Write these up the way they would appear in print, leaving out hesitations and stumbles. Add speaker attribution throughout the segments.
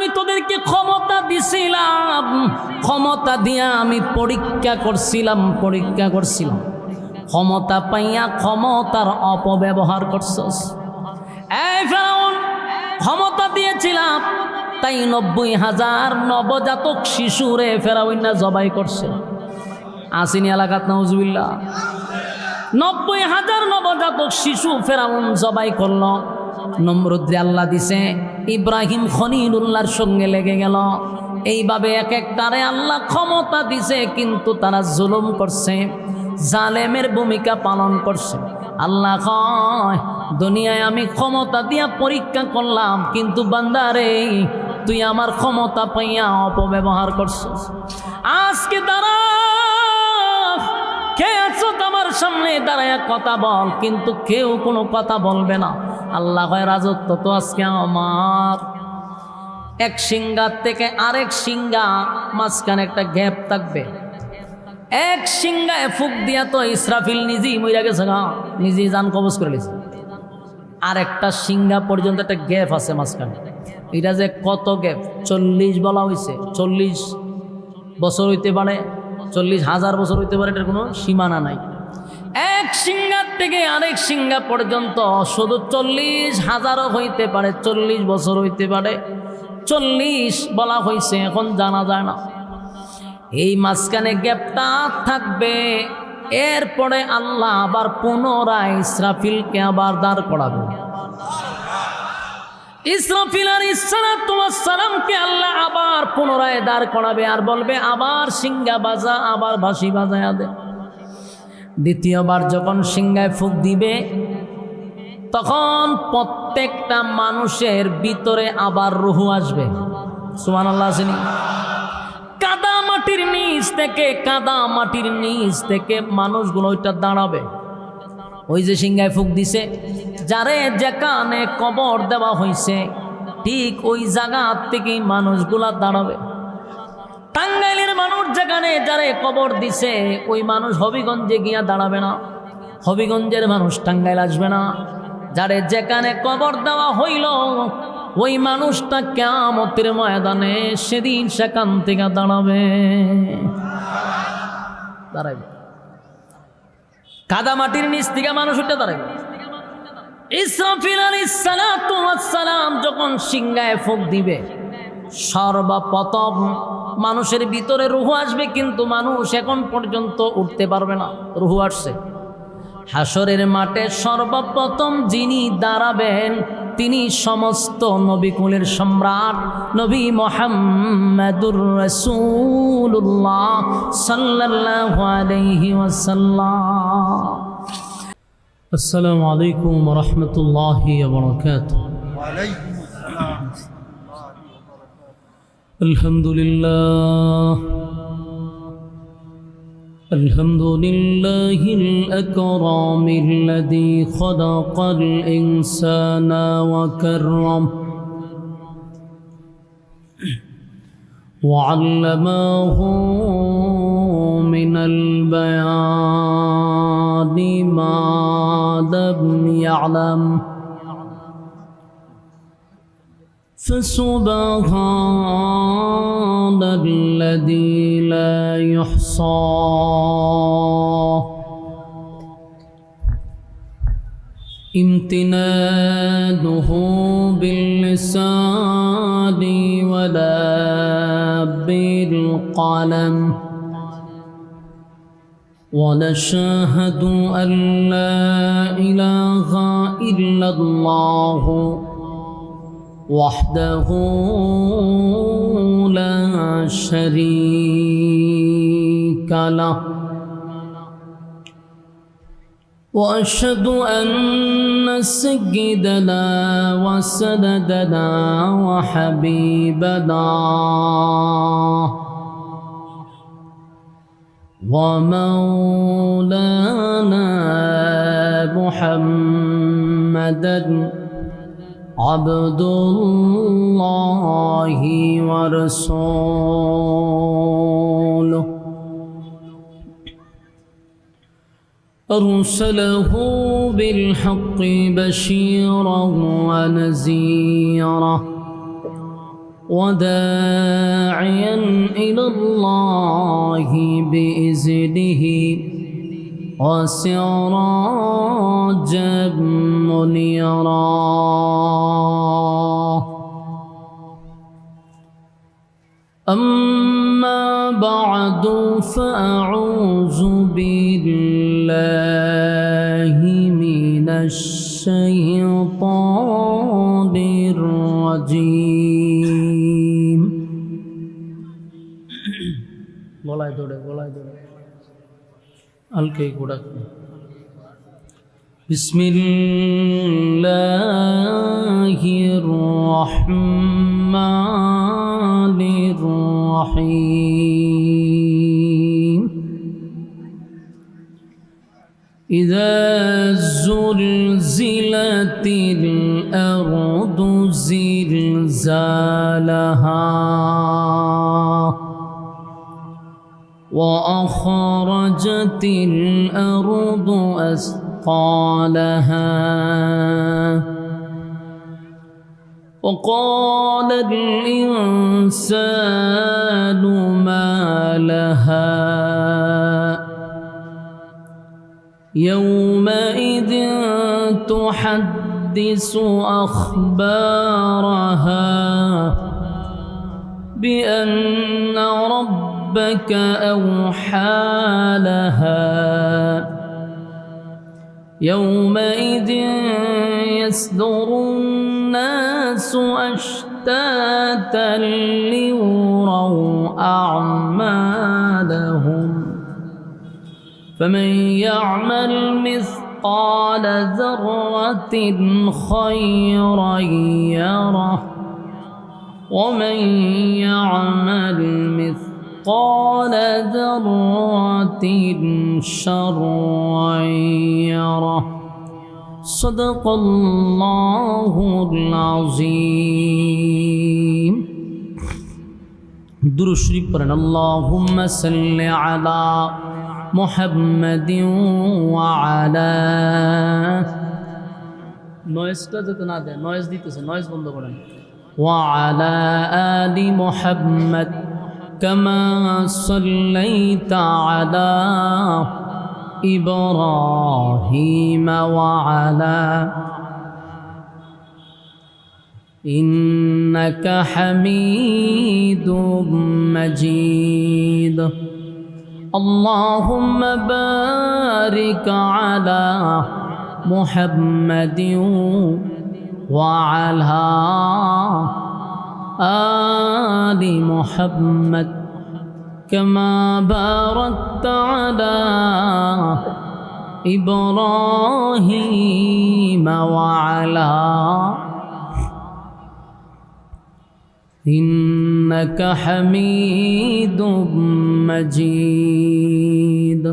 Speaker 1: আমি তোদেরকে ক্ষমতা দিছিলাম, ক্ষমতা দিয়া আমি পরীক্ষা করছিলাম। ক্ষমতা পাইয়া ক্ষমতার অপব্যবহার করছস। এই ফেরাউন, ক্ষমতা দিয়েছিলাম তাই 90,000 নবজাতক শিশুরে ফেরাউন জবাই করছে। আসিনি এলাকাত নাউজুবিল্লাহ, 90,000 নবজাতক শিশু ফেরাউন জবাই করল। নমরুদরে আল্লাহ দিছে, ইব্রাহিম খলিলুল্লাহর সঙ্গে লেগে গেল। এইভাবে এক একটারে আল্লাহ ক্ষমতা দিছে, কিন্তু তারা জুলুম করছে, জালেমের ভূমিকা পালন করছে। আল্লাহ কয়, দুনিয়ায় আমি ক্ষমতা দিয়া পরীক্ষা করলাম, কিন্তু বান্দারে তুই আমার ক্ষমতা পাইয়া অপব্যবহার করছিস। আজকে দাঁড়া, কে আছো আমার সামনে দাঁড়ায় কথা বল, কিন্তু কেউ কোনো কথা বলবে না। আল্লাহ কয়, রাজত্ব তো আজকে আমার। এক সিংহার থেকে আরেক সিংহা মাঝখানে একটা গ্যাপ থাকবে। এক সিংহায় ফুক দিয়া তো ইসরাফিল নিজেই মইরা গেছে, নিজেই জান কবজ করে নিয়েছে। আর একটা সিংহা পর্যন্ত একটা গ্যাপ আছে মাঝখানে। এটা যে কত গ্যাপ, 40 বলা হয়েছে। 40 বছর হইতে পারে, 40,000 বছর হইতে পারে, এটার কোনো সীমানা নাই। এক সিংহার থেকে আরেক সিংহা পর্যন্ত শুধু 40,000 হইতে পারে, 40 বছর হইতে পারে, 40 বলা হয়েছে, এখন জানা যায় না। এই মাঝখানে গ্যাপটা থাকবে। এরপরে আল্লাহ আবার পুনরায় ইসরাফিলকে আবার দাঁড় করাবে। ইসরাফিল আলাইহিস সালামকে আল্লাহ আবার পুনরায় দাঁড় করাবে, আর বলবে আবার সিংহা বাজা, আবার বাঁশি বাজায়া দে। দ্বিতীয়বার যখন সিংহায় ফুঁক দিবে, তখন প্রত্যেকটা মানুষের ভিতরে আবার রূহ আসবে। সুবহানাল্লাহ। আসেনি? কাদা মাটির নিচ থেকে মানুষগুলো ওইটা দাঁড়াবে। ওই যে সিংহায় ফুঁক দিছে, যারে যেখানে কবর দেওয়া হয়েছে, ঠিক ওই জায়গা থেকেই মানুষগুলা দাঁড়াবে। টাঙ্গাইলের মানুষ যেখানে যারে কবর দিছে, ওই মানুষ হবিগঞ্জে গিয়া দাঁড়াবে না, হবিগঞ্জের মানুষ টাঙ্গাইল আসবে না। যারে যেখানে কবর দেওয়া হইল, ওই মানুষটা কিয়ামতের ময়দানে সেদিন সেখান থেকে দাঁড়াবে। কাদা মাটির নিচ থেকে মানুষ উঠে দাঁড়াবে। ইসরাফিল আলাইহিস সালাম যখন সিংহায় ফুঁক দিবে, সর্বপ্রথম মানুষের ভিতরে রূহ আসবে, কিন্তু মানুষ এখন পর্যন্ত উঠতে পারবে না। রূহ আসছে। হাসরের মাঠে সর্বপ্রথম যিনি দাঁড়াবেন, তিনি সমস্ত নবীকুলের সম্রাট নবী মুহাম্মদুর রাসূলুল্লাহ সাল্লাল্লাহু আলাইহি ওয়াসাল্লাম। আসসালামু আলাইকুম ওয়া রাহমাতুল্লাহি ওয়া বারাকাতুহু। ওয়া আলাইকুম আসসালাম। আলহামদুলিল্লাহ, الحمد لله الأكرم الذي خلق الإنسان وكرم وعلمه من البيان ما لم يعلم فسبحان الذي لا يحصى امتنانه باللسان ولا بالقلم ونشهد أن لا إله إلا الله وحده لا شريك له وأشهد أن سيدنا وسندنا وحبيبنا ومولانا محمدا عبد الله ورسوله أرسله بالحق بشيرا ونذيرا وداعيا إلى الله بإذنه وسراجا منيرا. أما بعد فأعوذ بالله من الشيطان الرجيم. গলায় ধরে আলকে গোড়া। বিসমিল্লাহির রহমানির রহিম। إذا زلزلت الأرض زلزالها وأخرجت الأرض أثقالها وقال الإنسان ما لها يومئذ تحدث أخبارها بأن ربك أوحى لها يومئذ يصدر الناس أشتاتا ليروا أعمالهم فمن يعمل مثقال ذرة خيرا يره ومن يعمل مثقال ذرة شرا يره. صدق الله العظيم. درود شريف পড়েন। اللهم صل على محمد وعلى নয়েজটা যাতে না দেয়, নয়েজ দিতেছে, নয়েজ বন্ধ করেন। وعلى آل محمد كما صليت على إبراهيم وعلى إنك حميد مجيد. اللهم بارك على محمد وعلى آل محمد كما باركت على إبراهيم وعلى إنك حميد مجيد.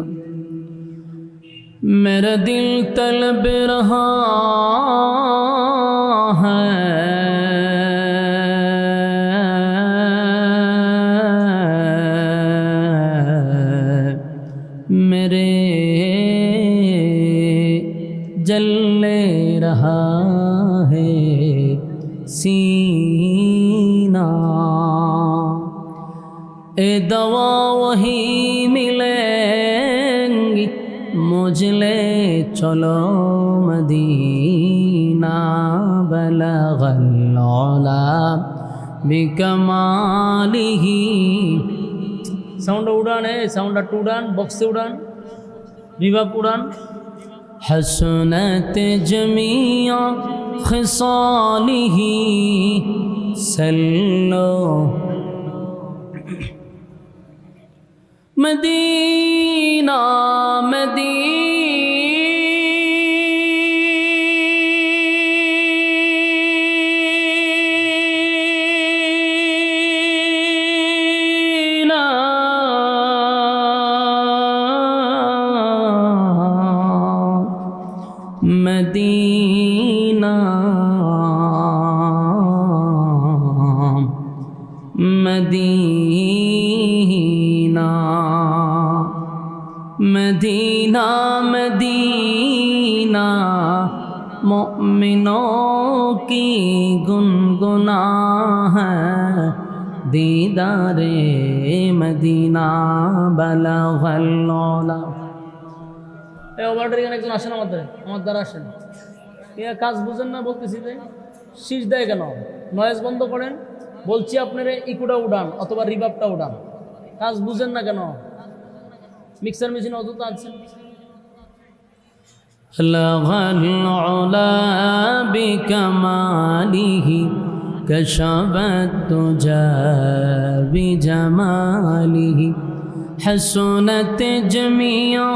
Speaker 1: मेरा दिल तलब रहा है मेरे जलने रहा है सीना. ए दवा वही मिलेंगी मुझले चलो मदीना. बलगल औला बिकमालिही. साउंड उड़ान है, साउंड उड़ान, बॉक्स से उड़ान, रिवर्ब उड़ान. हसनत जमिया खिसालिही सल्लो Medina Medina Medina Medina Medina Medina मोमिनों की गुनगुना है. दीदारे मदीना बलगल उला। এই অপারেটর এখানে একজন আসেন আমার দ্বারা আসেন। এরা কাজ বুঝেন না বলতেছি যে শীষ দেয় কেন? নয়েজ বন্ধ করেন বলছি আপনারা, ইকুটা উড়ান অথবা রিভাবটা উড়ান। কাজ বুঝেন না কেন? মিক্সার মেশিন অযথা আছেন। লগল উলা বিকামালিহি কশফত তুজা বিজামালিহি হসনত জমিয়া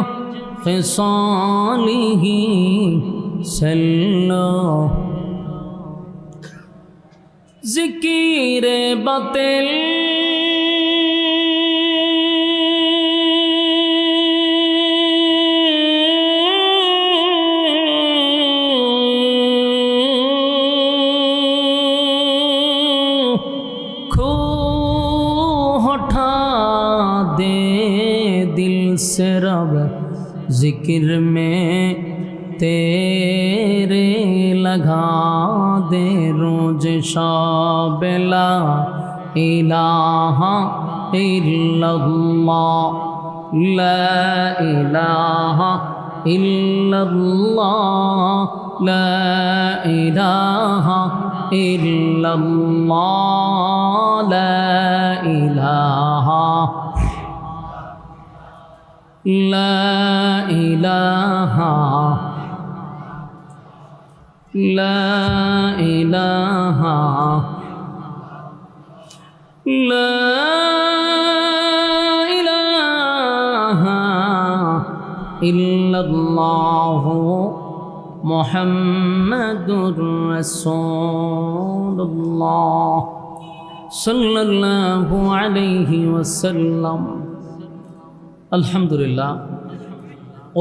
Speaker 1: খিসালিহি সল্লো জিকিরে বাতিল खो हटा दे दिल से रब जिक्र में तेरे लगा दे रोज शाब ला इलाहा इल्लल्लाह ला इलाहा इल्लल्लाह ला इलाहा इल्लल्लाह ला इलाहा ला इलाहा ला इलाहा ला इलाहा इल्लल्लाह मुहम्मदुर रसूलुल्लाह सल्लल्लाहु अलैहि वसल्लम। আলহামদুলিল্লাহ,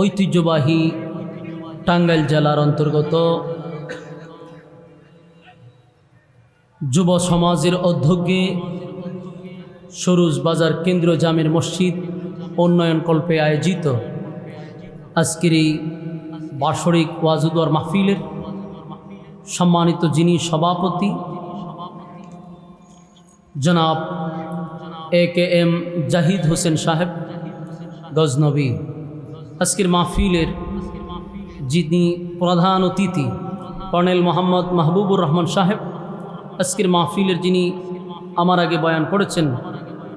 Speaker 1: ঐতিহ্যবাহী টাঙ্গাইল জেলার অন্তর্গত যুব সমাজের উদ্যোগে সরুজ বাজার কেন্দ্রীয় জামির মসজিদ উন্নয়ন কল্পে আয়োজিত আজকের এই বার্ষিক ওয়াজুদুয়ার মাহফিলের সম্মানিত যিনি সভাপতি জনাব AKM জাহিদ হোসেন সাহেব গজনবী, আজকের মাহফিলের যিনি প্রধান অতিথি কর্নেল মোহাম্মদ মাহবুবুর রহমান সাহেব, আজকের মাহফিলের যিনি আমার আগে বয়ান করেছেন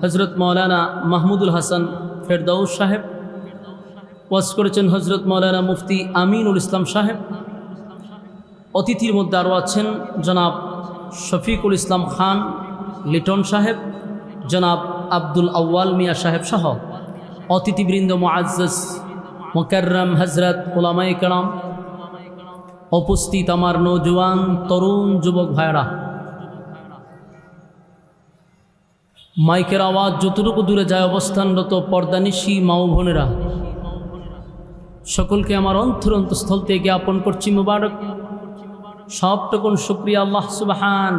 Speaker 1: হজরত মৌলানা মাহমুদুল হাসান ফেরদাউস সাহেব, ওয়াজ করেছেন হজরত মৌলানা মুফতি আমিনুল ইসলাম সাহেব। অতিথির মধ্যে আরও আছেন জনাব শফিকুল ইসলাম খান লিটন সাহেব, জনাব আব্দুল আউয়াল মিয়া সাহেব সহ অতিথিবৃন্দ মুআজ্জাজ মুকাররম হজরত উলামায়ে কেরাম, উপস্থিত আমার নৌজওয়ান তরুণ যুবক ভাইরা, মাইকের আওয়াজ যতটুকু দূরে যায় অবস্থানরত পর্দানিশী মা ও বোনেরা, সকলকে আমার অন্তরস্থল থেকে জ্ঞাপন করছি মুবারক। সবটুকুন শুকরিয়া আল্লাহ সুবহান,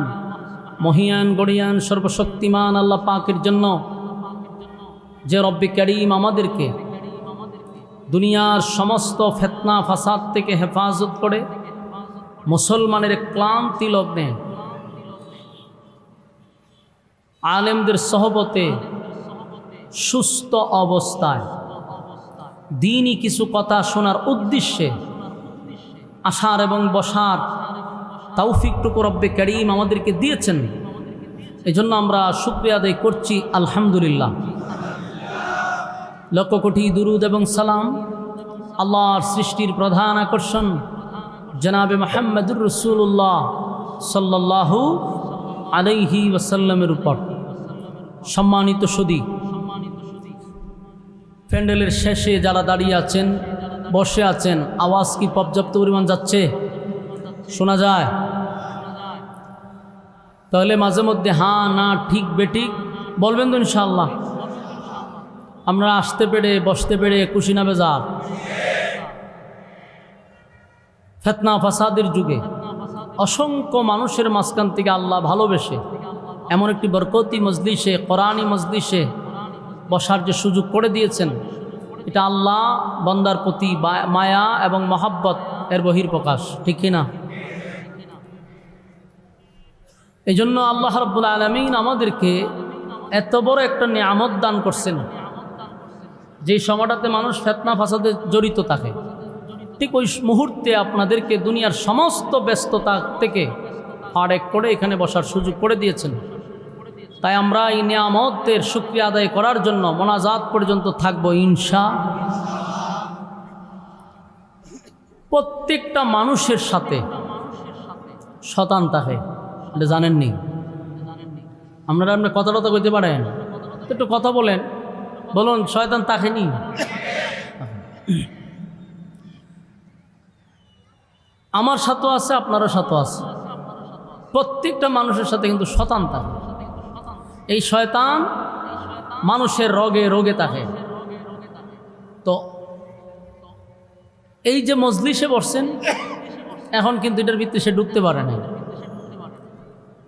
Speaker 1: মহিয়ান গড়িয়ান সর্বশক্তিমান আল্লাহ পাকের জন্য, যে রব্বে কারীম আমাদেরকে দুনিয়ার সমস্ত ফিতনা ফাসাদ থেকে হেফাজত করে মুসলমানের ক্লান্তি লগ্নে আলেমদের সহবতে সুস্থ অবস্থায় দ্বীনি কিছু কথা শোনার উদ্দেশ্যে আসার এবং বসার তৌফিকটুকু রব্বে কারীম আমাদেরকে দিয়েছেন। এজন্য আমরা শুকরিয়া আদায় করছি আলহামদুলিল্লাহ। লক্ষ কোটি দুরুদ এবং সালাম আল্লাহর সৃষ্টির প্রধান আকর্ষণ জনাবে মুহাম্মদুর রাসূলুল্লাহ সাল্লাল্লাহু আলাইহি ওয়াসাল্লামের উপর। সম্মানিত সুধী, প্যান্ডেলের শেষে যারা দাঁড়িয়ে আছেন, বসে আছেন, আওয়াজ কি পর্যাপ্ত পরিমাণ যাচ্ছে? শোনা যায়? তাহলে মাঝে মধ্যে হ্যাঁ না ঠিক বেঠিক বলবেন তো ইনশাআল্লাহ। আমরা আসতে পেরে বসতে পেরে খুশি না বেজার? ফিতনা ফাসাদের যুগে অসংখ্য মানুষের মাঝখান থেকে আল্লাহ ভালোবেসে এমন একটি বরকতি মজলিসে, কোরআনী মজলিসে বসার যে সুযোগ করে দিয়েছেন, এটা আল্লাহ বান্দার প্রতি মায়া এবং মহাব্বত এর বহির্প্রকাশ, ঠিক কিনা? এই জন্য আল্লাহ রাব্বুল আলামিন আমাদেরকে এত বড় একটা নিয়ামত দান করছেন, যে সময়টাতে মানুষ ফিতনা ফাসাদে জড়িত থাকে, ঠিক ওই মুহূর্তে আপনাদেরকে দুনিয়ার সমস্ত ব্যস্ততা থেকে আরেক করে এখানে বসার সুযোগ করে দিয়েছেন। তাই আমরা এই নিয়ামতের শুকরিয়া আদায় করার জন্য মোনাজাত পর্যন্ত থাকবো ইনশাআল্লাহ। প্রত্যেকটা মানুষের সাথে শয়তান থাকে, এটা জানেননি? আপনারা আপনি কথাটা তো কইতে পারেন, একটু কথা বলেন, বলুন শয়তান থাকেনি? আমার সাথেও আছে, আপনারও সাথেও আছে। প্রত্যেকটা মানুষের সাথে কিন্তু শয়তান থাকে। এই শয়তান মানুষের রোগে রোগে থাকে। তো এই যে মজলিসে বসছেন, এখন কিন্তু এটার ভিতরে সে ঢুকতে পারে না।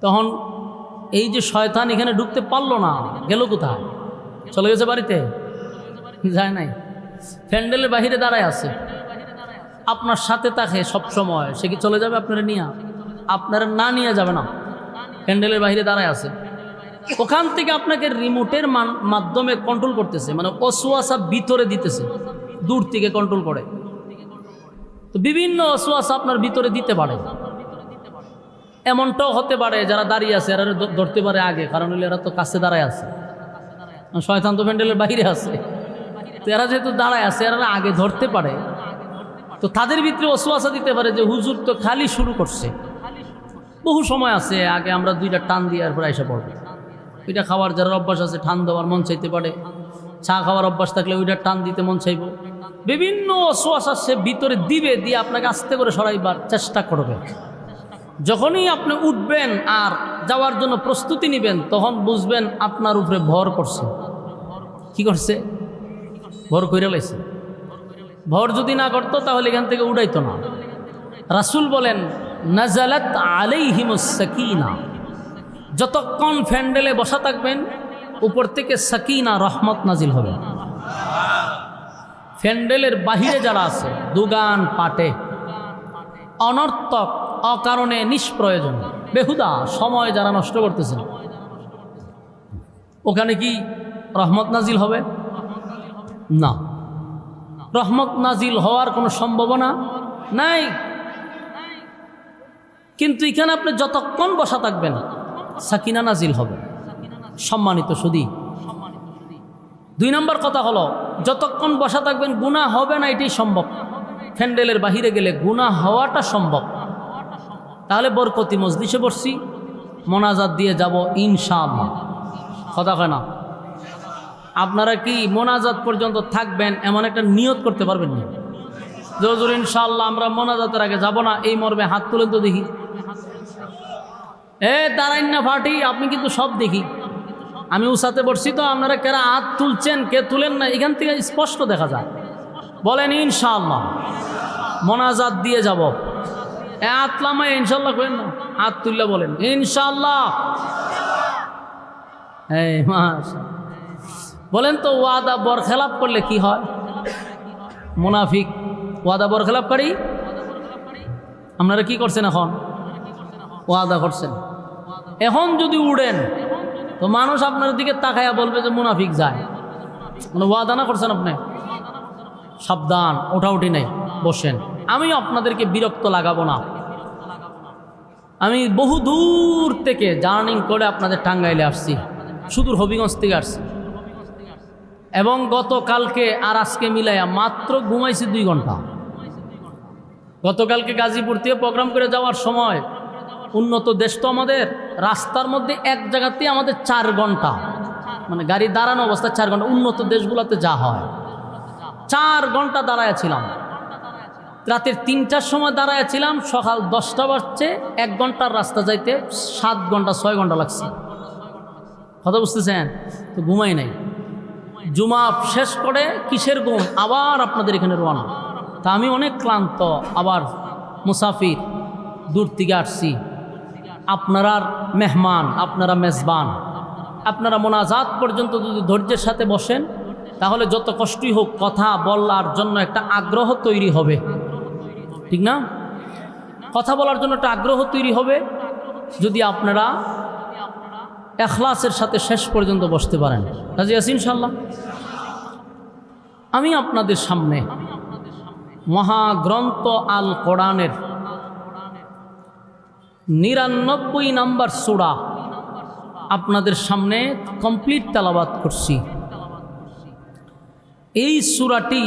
Speaker 1: তখন এই যে শয়তান এখানে ঢুকতে পারলো না, গেল কোথায়? চলে গেছে বাড়িতে? যায় নাই, প্যান্ডেলের বাহিরে দাঁড়ায় আছে। আপনার সাথে থাকে সব সময়, সে কি চলে যাবে আপনারা নিয়ে? আপনারা না নিয়ে যাবে না, প্যান্ডেলের বাহিরে দাঁড়ায় আছে। ওখান থেকে আপনাকে রিমোটের মাধ্যমে কন্ট্রোল করতেছে, মানে অসুয়াশা ভিতরে দিতেছে, দূর থেকে কন্ট্রোল করে। তো বিভিন্ন অসুয়াশা আপনার ভিতরে দিতে পারে। এমনটাও হতে পারে যারা দাঁড়িয়ে আছে এরা ধরতে পারে আগে, কারণ এরা তো কাছে দাঁড়ায় আছে, শয়তান তো প্যান্ডেলের বাইরে আছে। তো এরা যেহেতু দাঁড়ায় আছে, এরা আগে ধরতে পারে। তো তাদের ভিতরে অসুয়াশা দিতে পারে যে হুজুর তো খালি শুরু করছে, বহু সময় আছে, আগে আমরা দুইটা টান দিয়ে এরপর এসে পড়বো। ওইটা খাওয়ার যারা অভ্যাস আছে, টান দেওয়ার মন চাইতে পারে। চা খাওয়ার অভ্যাস থাকলে ওইটা টান দিতে মন চাইব। বিভিন্ন অসুয়াশা সে ভিতরে দিবে, দিয়ে আপনাকে আস্তে করে সরাইবার চেষ্টা করবে। যখনই আপনি উঠবেন আর যাওয়ার জন্য প্রস্তুতি নেবেন, তখন বুঝবেন আপনার উপরে ভর করছে। কি করছে? ভর কইরা লাইছে। ভর যদি না করতো তাহলে এখান থেকে উড়াইতো না। রাসূল বলেন, নাজালাত আলাইহিমুস সাকিনা, যতক্ষণ প্যান্ডেলে বসা থাকবেন উপর থেকে সাকিনা রহমত নাজিল হবে। প্যান্ডেলের বাহিরে যারা আছে, দোকান পাটে, অনর্থক, অকারণে, নিষ্প্রয়োজন, বেহুদা সময় যারা নষ্ট করতেছেন, ওখানে কি রহমত নাজিল হবে? না, রহমত নাজিল হওয়ার কোনো সম্ভাবনা নাই। কিন্তু এখানে আপনি যতক্ষণ বসা থাকবেন সাকিনা নাজিল হবে। সম্মানিত সুধী, 2 নম্বর কথা হলো, যতক্ষণ বসা থাকবেন গুনাহ হবে না, এটাই সম্ভব। প্যান্ডেলের বাহিরে গেলে গুনাহ হওয়াটা সম্ভব। তাহলে বরকতি মজলিসে বসছি, মোনাজাত দিয়ে যাব ইনশাআল্লাহ। কথা হয় না? আপনারা কি মোনাজাত পর্যন্ত থাকবেন এমন একটা নিয়ত করতে পারবেন না? হুজুর ইনশাআল্লাহ আমরা মোনাজাতের আগে যাব না, এই মর্মে হাত তুলেন তো দেখি। দাঁড়াইন না ফাটি, আপনি কিন্তু সব দেখি। আমি উসাতে বসছি তো, আপনারা কেরা হাত তুলছেন কে তুলেন না এখান থেকে স্পষ্ট দেখা যায়। বলেন ইনশাআল্লাহ মোনাজাত দিয়ে যাব। আতলামায় ইনশাআল্লাহ করেন না, হাত তুললে বলেন ইনশাআল্লাহ। বলেন তো, ওয়াদা বরখেলাপ করলে কি হয়? মুনাফিক ওয়াদা বরখেলাপকারী। আপনারা কি করছেন? এখন ওয়াদা করছেন। এখন যদি উড়েন তো মানুষ আপনার দিকে তাকায়া বলবে যে মুনাফিক যায়, মানে ওয়াদা না করছেন আপনি। সাবধান, ওঠাউঠি নেই, বসেন। আমি আপনাদেরকে বিরক্ত লাগাবো না। আমি বহু দূর থেকে জার্নিং করে আপনাদের টাঙ্গাইলে আসছি, সুদূর হবিগঞ্জ থেকে আসছি, এবং গতকালকে আর আজকে মিলাইয়া মাত্র ঘুমাইছি 2 ঘন্টা। গতকালকে গাজীপুর থেকে প্রোগ্রাম করে যাওয়ার সময়, উন্নত দেশ তো আমাদের, রাস্তার মধ্যে এক জায়গাতেই আমাদের 4 ঘন্টা, মানে গাড়ি দাঁড়ানো অবস্থায় 4 ঘন্টা। উন্নত দেশগুলোতে যা হয়, 4 ঘন্টা দাঁড়ায় ছিলাম। রাতের 3টার সময় দাঁড়ায় ছিলাম, সকাল 10টা বাজছে। 1 ঘন্টার রাস্তা যাইতে 7 ঘন্টা 6 ঘন্টা লাগছে। কথা বুঝতেছেন? তো ঘুমাই নাই। জুমা শেষ করে কিসের ঘুম, আবার আপনাদের এখানে রওনা। তা আমি অনেক ক্লান্ত, আবার মুসাফির, দূর থেকে আসছি। আপনারা মেহমান, আপনারা মেজবান। আপনারা মোনাজাত পর্যন্ত যদি ধৈর্যের সাথে বসেন, তাহলে যত কষ্টই হোক কথা বলার জন্য একটা আগ্রহ তৈরি হবে, ঠিক না? কথা বলার জন্য একটা আগ্রহ তৈরি হবে। যদি আপনারা ইখলাসের সাথে শেষ পর্যন্ত বসতে পারেন। রাজি আছি ইনশাআল্লাহ? আমি আপনাদের সামনে মহাগ্রন্থ আল কোরআনের 99 নম্বর সূরা আপনাদের সামনে কমপ্লিট তেলাওয়াত করছি। এই সূরাটি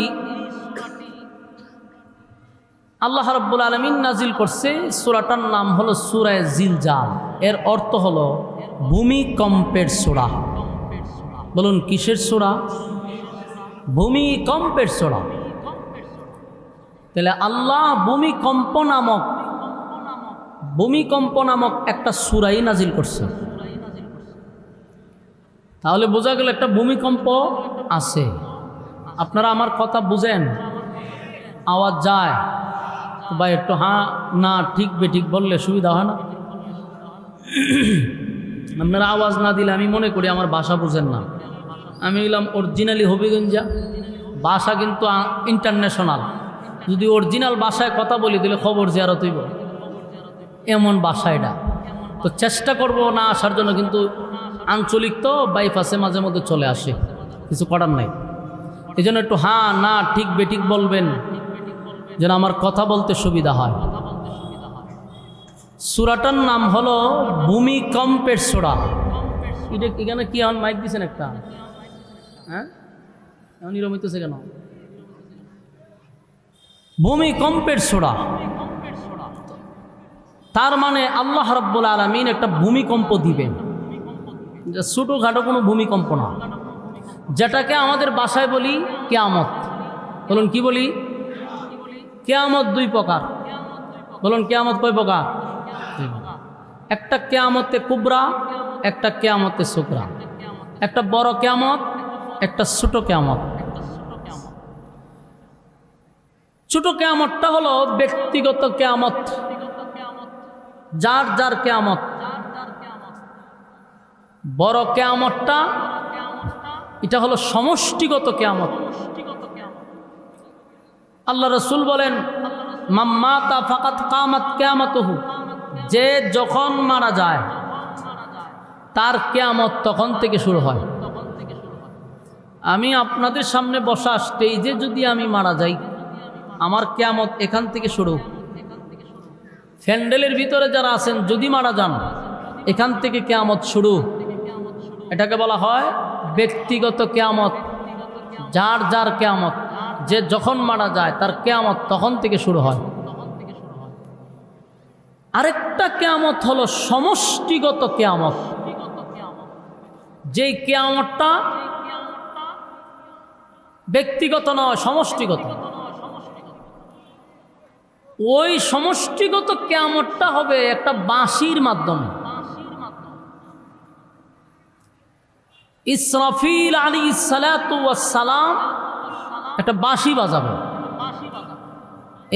Speaker 1: আল্লাহ রাব্বুল আলামিন নাজিল করছে। সূরাটার নাম হলো সূরা জিলজাল। এর অর্থ হলো ভূমিকম্পের সূরা। বলুন কিসের সূরা? ভূমিকম্পের সূরা। তাহলে আল্লাহ ভূমিকম্প নামক একটা সূরাই নাজিল করছে। তাহলে বোঝা গেল একটা ভূমিকম্প আছে। আপনারা আমার কথা বুঝেন? আওয়াজ যায় বা একটু হ্যাঁ না ঠিক বেঠিক বললে সুবিধা হয় না? আপনারা আওয়াজ না দিলে আমি মনে করি আমার ভাষা বুঝেন না। আমি বললাম অরিজিনালি হবিগঞ্জা, ভাষা কিন্তু ইন্টারন্যাশনাল। যদি অরিজিনাল ভাষায় কথা বলি তাহলে খবর জিয়ারত হইব, এমন ভাষা এটা। তো চেষ্টা করব না আসার জন্য, কিন্তু আঞ্চলিক তো বাইপাসে মাঝে মধ্যে চলে আসে, কিছু করার নাই। এই জন্য একটু হ্যাঁ না ঠিক বেঠিক বলবেন যেন আমার কথা বলতে সুবিধা হয়। সূরাটার নাম হলো ভূমিকম্পের সূরা। এটা এখানে কি এখন মাইক দিছেন একটা? হ্যাঁ, এখন নিরমিত আছে কেন? ভূমিকম্পের সূরা। তার মানে আল্লাহ রাব্বুল আলামিন একটা ভূমিকম্প দিবেন, ছোটোখাটো কোনো ভূমিকম্প না, যেটাকে আমাদের ভাষায় বলি কিয়ামত। বলুন কি বলি? কিয়ামত দুই প্রকার। বলুন কিয়ামত কয় প্রকার? একটা কিয়ামতে কুবরা, একটা কিয়ামতে সুগরা। একটা বড় কিয়ামত, একটা ছোট কিয়ামত। ছোট কিয়ামতটা হলো ব্যক্তিগত কিয়ামত, যার যার কিয়ামত। বড় কিয়ামতটা এটা হলো সমষ্টিগত কিয়ামত। আল্লাহ রাসূল বলেন মাম্মাতা ফাকাত কামাত কিয়ামাতুহু, যে যখন মারা যায় তার কিয়ামত তখন থেকে শুরু হয়। আমি আপনাদের সামনে বসা স্টেজে যদি আমি মারা যাই, আমার কিয়ামত এখান থেকে শুরু। প্যান্ডেলের ভিতরে যারা আছেন যদি মারা যান, এখান থেকে কিয়ামত শুরু। এটাকে বলা হয় ব্যক্তিগত কিয়ামত, যার যার কিয়ামত। যে যখন মারা যায় তার কিয়ামত তখন থেকে শুরু হয়। আরেকটা কিয়ামত হলো সমষ্টিগত কিয়ামত, যেই কিয়ামতটা ব্যক্তিগত নয়, সমষ্টিগত। ওই সমষ্টিগত কিয়ামতটা হবে একটা বাঁশির মাধ্যমে। ইসরাফিল আলাইহিস সালাতু ওয়াস সালাম একটা বাঁশি বাজাবে,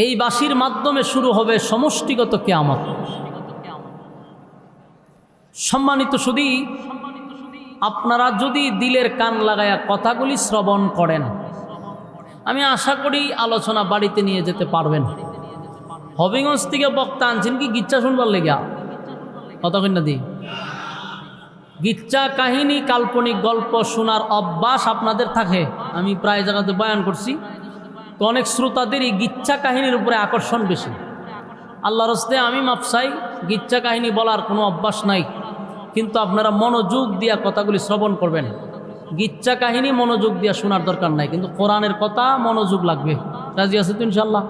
Speaker 1: এই বাঁশির মাধ্যমে শুরু হবে সমষ্টিগত কিয়ামত। সম্মানিত সুধী, আপনারা যদি দিলের কান লাগায়া কথাগুলি শ্রবণ করেন, আমি আশা করি আলোচনা বাড়িতে নিয়ে যেতে পারবেন। হবিগঞ্জ থেকে বক্তা আনছেন কি গিচ্ছা শুনবার লেগা? কতক্ষণ না দিই গিচ্ছা কাহিনী, কাল্পনিক গল্প শোনার অভ্যাস আপনাদের থাকে। আমি প্রায় জায়গাতে বয়ান করছি, তো অনেক শ্রোতাদেরই গিচ্ছা কাহিনীর উপরে আকর্ষণ বেশি। আল্লাহর হস্তে আমি মাপ চাই, গিচ্ছা কাহিনী বলার কোনো অভ্যাস নাই, কিন্তু আপনারা মনোযোগ দিয়া কথাগুলি শ্রবণ করবেন। গিচ্ছা কাহিনী মনোযোগ দিয়া শোনার দরকার নাই, কিন্তু কোরআনের কথা মনোযোগ লাগবে। রাজি আছে তো ইনশাল্লাহ?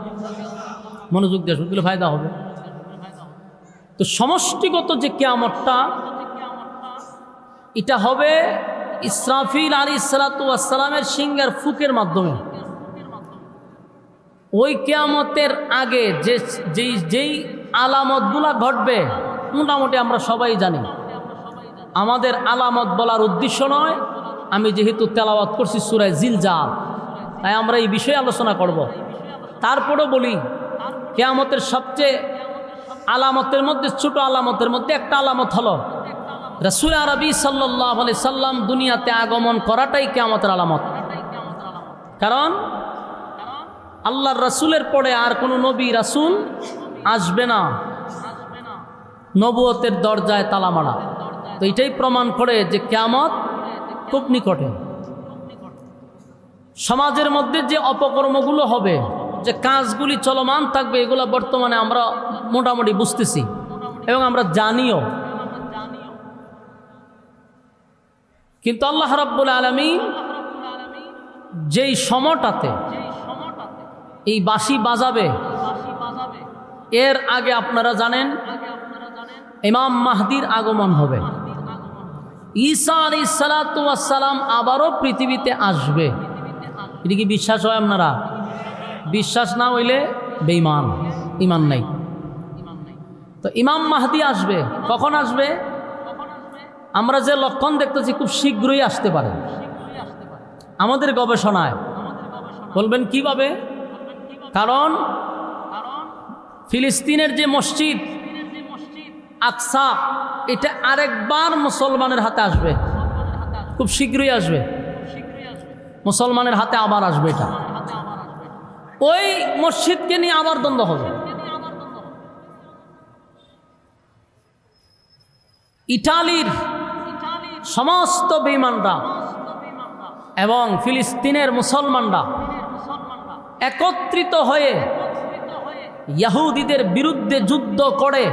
Speaker 1: মনোযোগ দিয়ে শুনলে ফায়দা হবে। তো সমষ্টিগত যে কিয়ামতটা, এটা হবে ইসরাফিল আলাইহিস সালাতু ওয়াস সালামের সিংহের ফুকের মাধ্যমে। ওই কিয়ামতের আগে যেই আলামতগুলা ঘটবে মোটামুটি আমরা সবাই জানি। আমাদের আলামত বলার উদ্দেশ্য নয়, আমি যেহেতু তেলাওয়াত করছি সূরা জিলজাল, তাই আমরা এই বিষয়ে আলোচনা করব। তারপরেও বলি, কিয়ামতের সবচেয়ে আলামতের মধ্যে, ছোট আলামতের মধ্যে একটা আলামত হলো রাসূল আরবি সাল্লাল্লাহু আলাইহি সাল্লাম দুনিয়াতে আগমন করাটাই কিয়ামতের আলামত। কারণ আল্লাহর রাসূলের পরে আর কোনো নবী রাসূল আসবে না। নবুয়তের দরজায় তালা মারা। তো এটাই প্রমাণ করে যে কিয়ামত খুব নিকটে। সমাজের মধ্যে যে অপকর্মগুলো হবে, যে কাজগুলি চলমান থাকবে, এগুলো বর্তমানে আমরা মোটামুটি বুঝতেছি এবং আমরা জানিও। কিন্তু আল্লাহ রাব্বুল আলামিন যেই সময়টাতে এই বাঁশি বাজাবে, এর আগে আপনারা জানেন ইমাম মাহদির আগমন হবে। ঈসা আলাইহিস সালাতু ওয়াস সালাম আবারও পৃথিবীতে আসবে। এটা কি বিশ্বাস হয় আপনারা? বিশ্বাস না হইলে বেঈমান, ঈমান নাই। তো ইমাম মাহদি আসবে। কখন আসবে? আমরা যে লক্ষণ দেখতেছি খুব শীঘ্রই আসতে পারে আমাদের গবেষণায়। বলবেন কিভাবে? কারণ ফিলিস্তিনের যে মসজিদ আকসা, এটা আরেকবার মুসলমানের হাতে আসবে, খুব শীঘ্রই আসবে, মুসলমানের হাতে আবার আসবে। এটা ওই মসজিদকে নিয়ে আবার দ্বন্দ্ব হবে। ইটালির সমস্ত বেঈমানরা এবং ফিলিস্তিনের মুসলমানরা একত্রিত হয়ে ইহুদিদের বিরুদ্ধে যুদ্ধ করে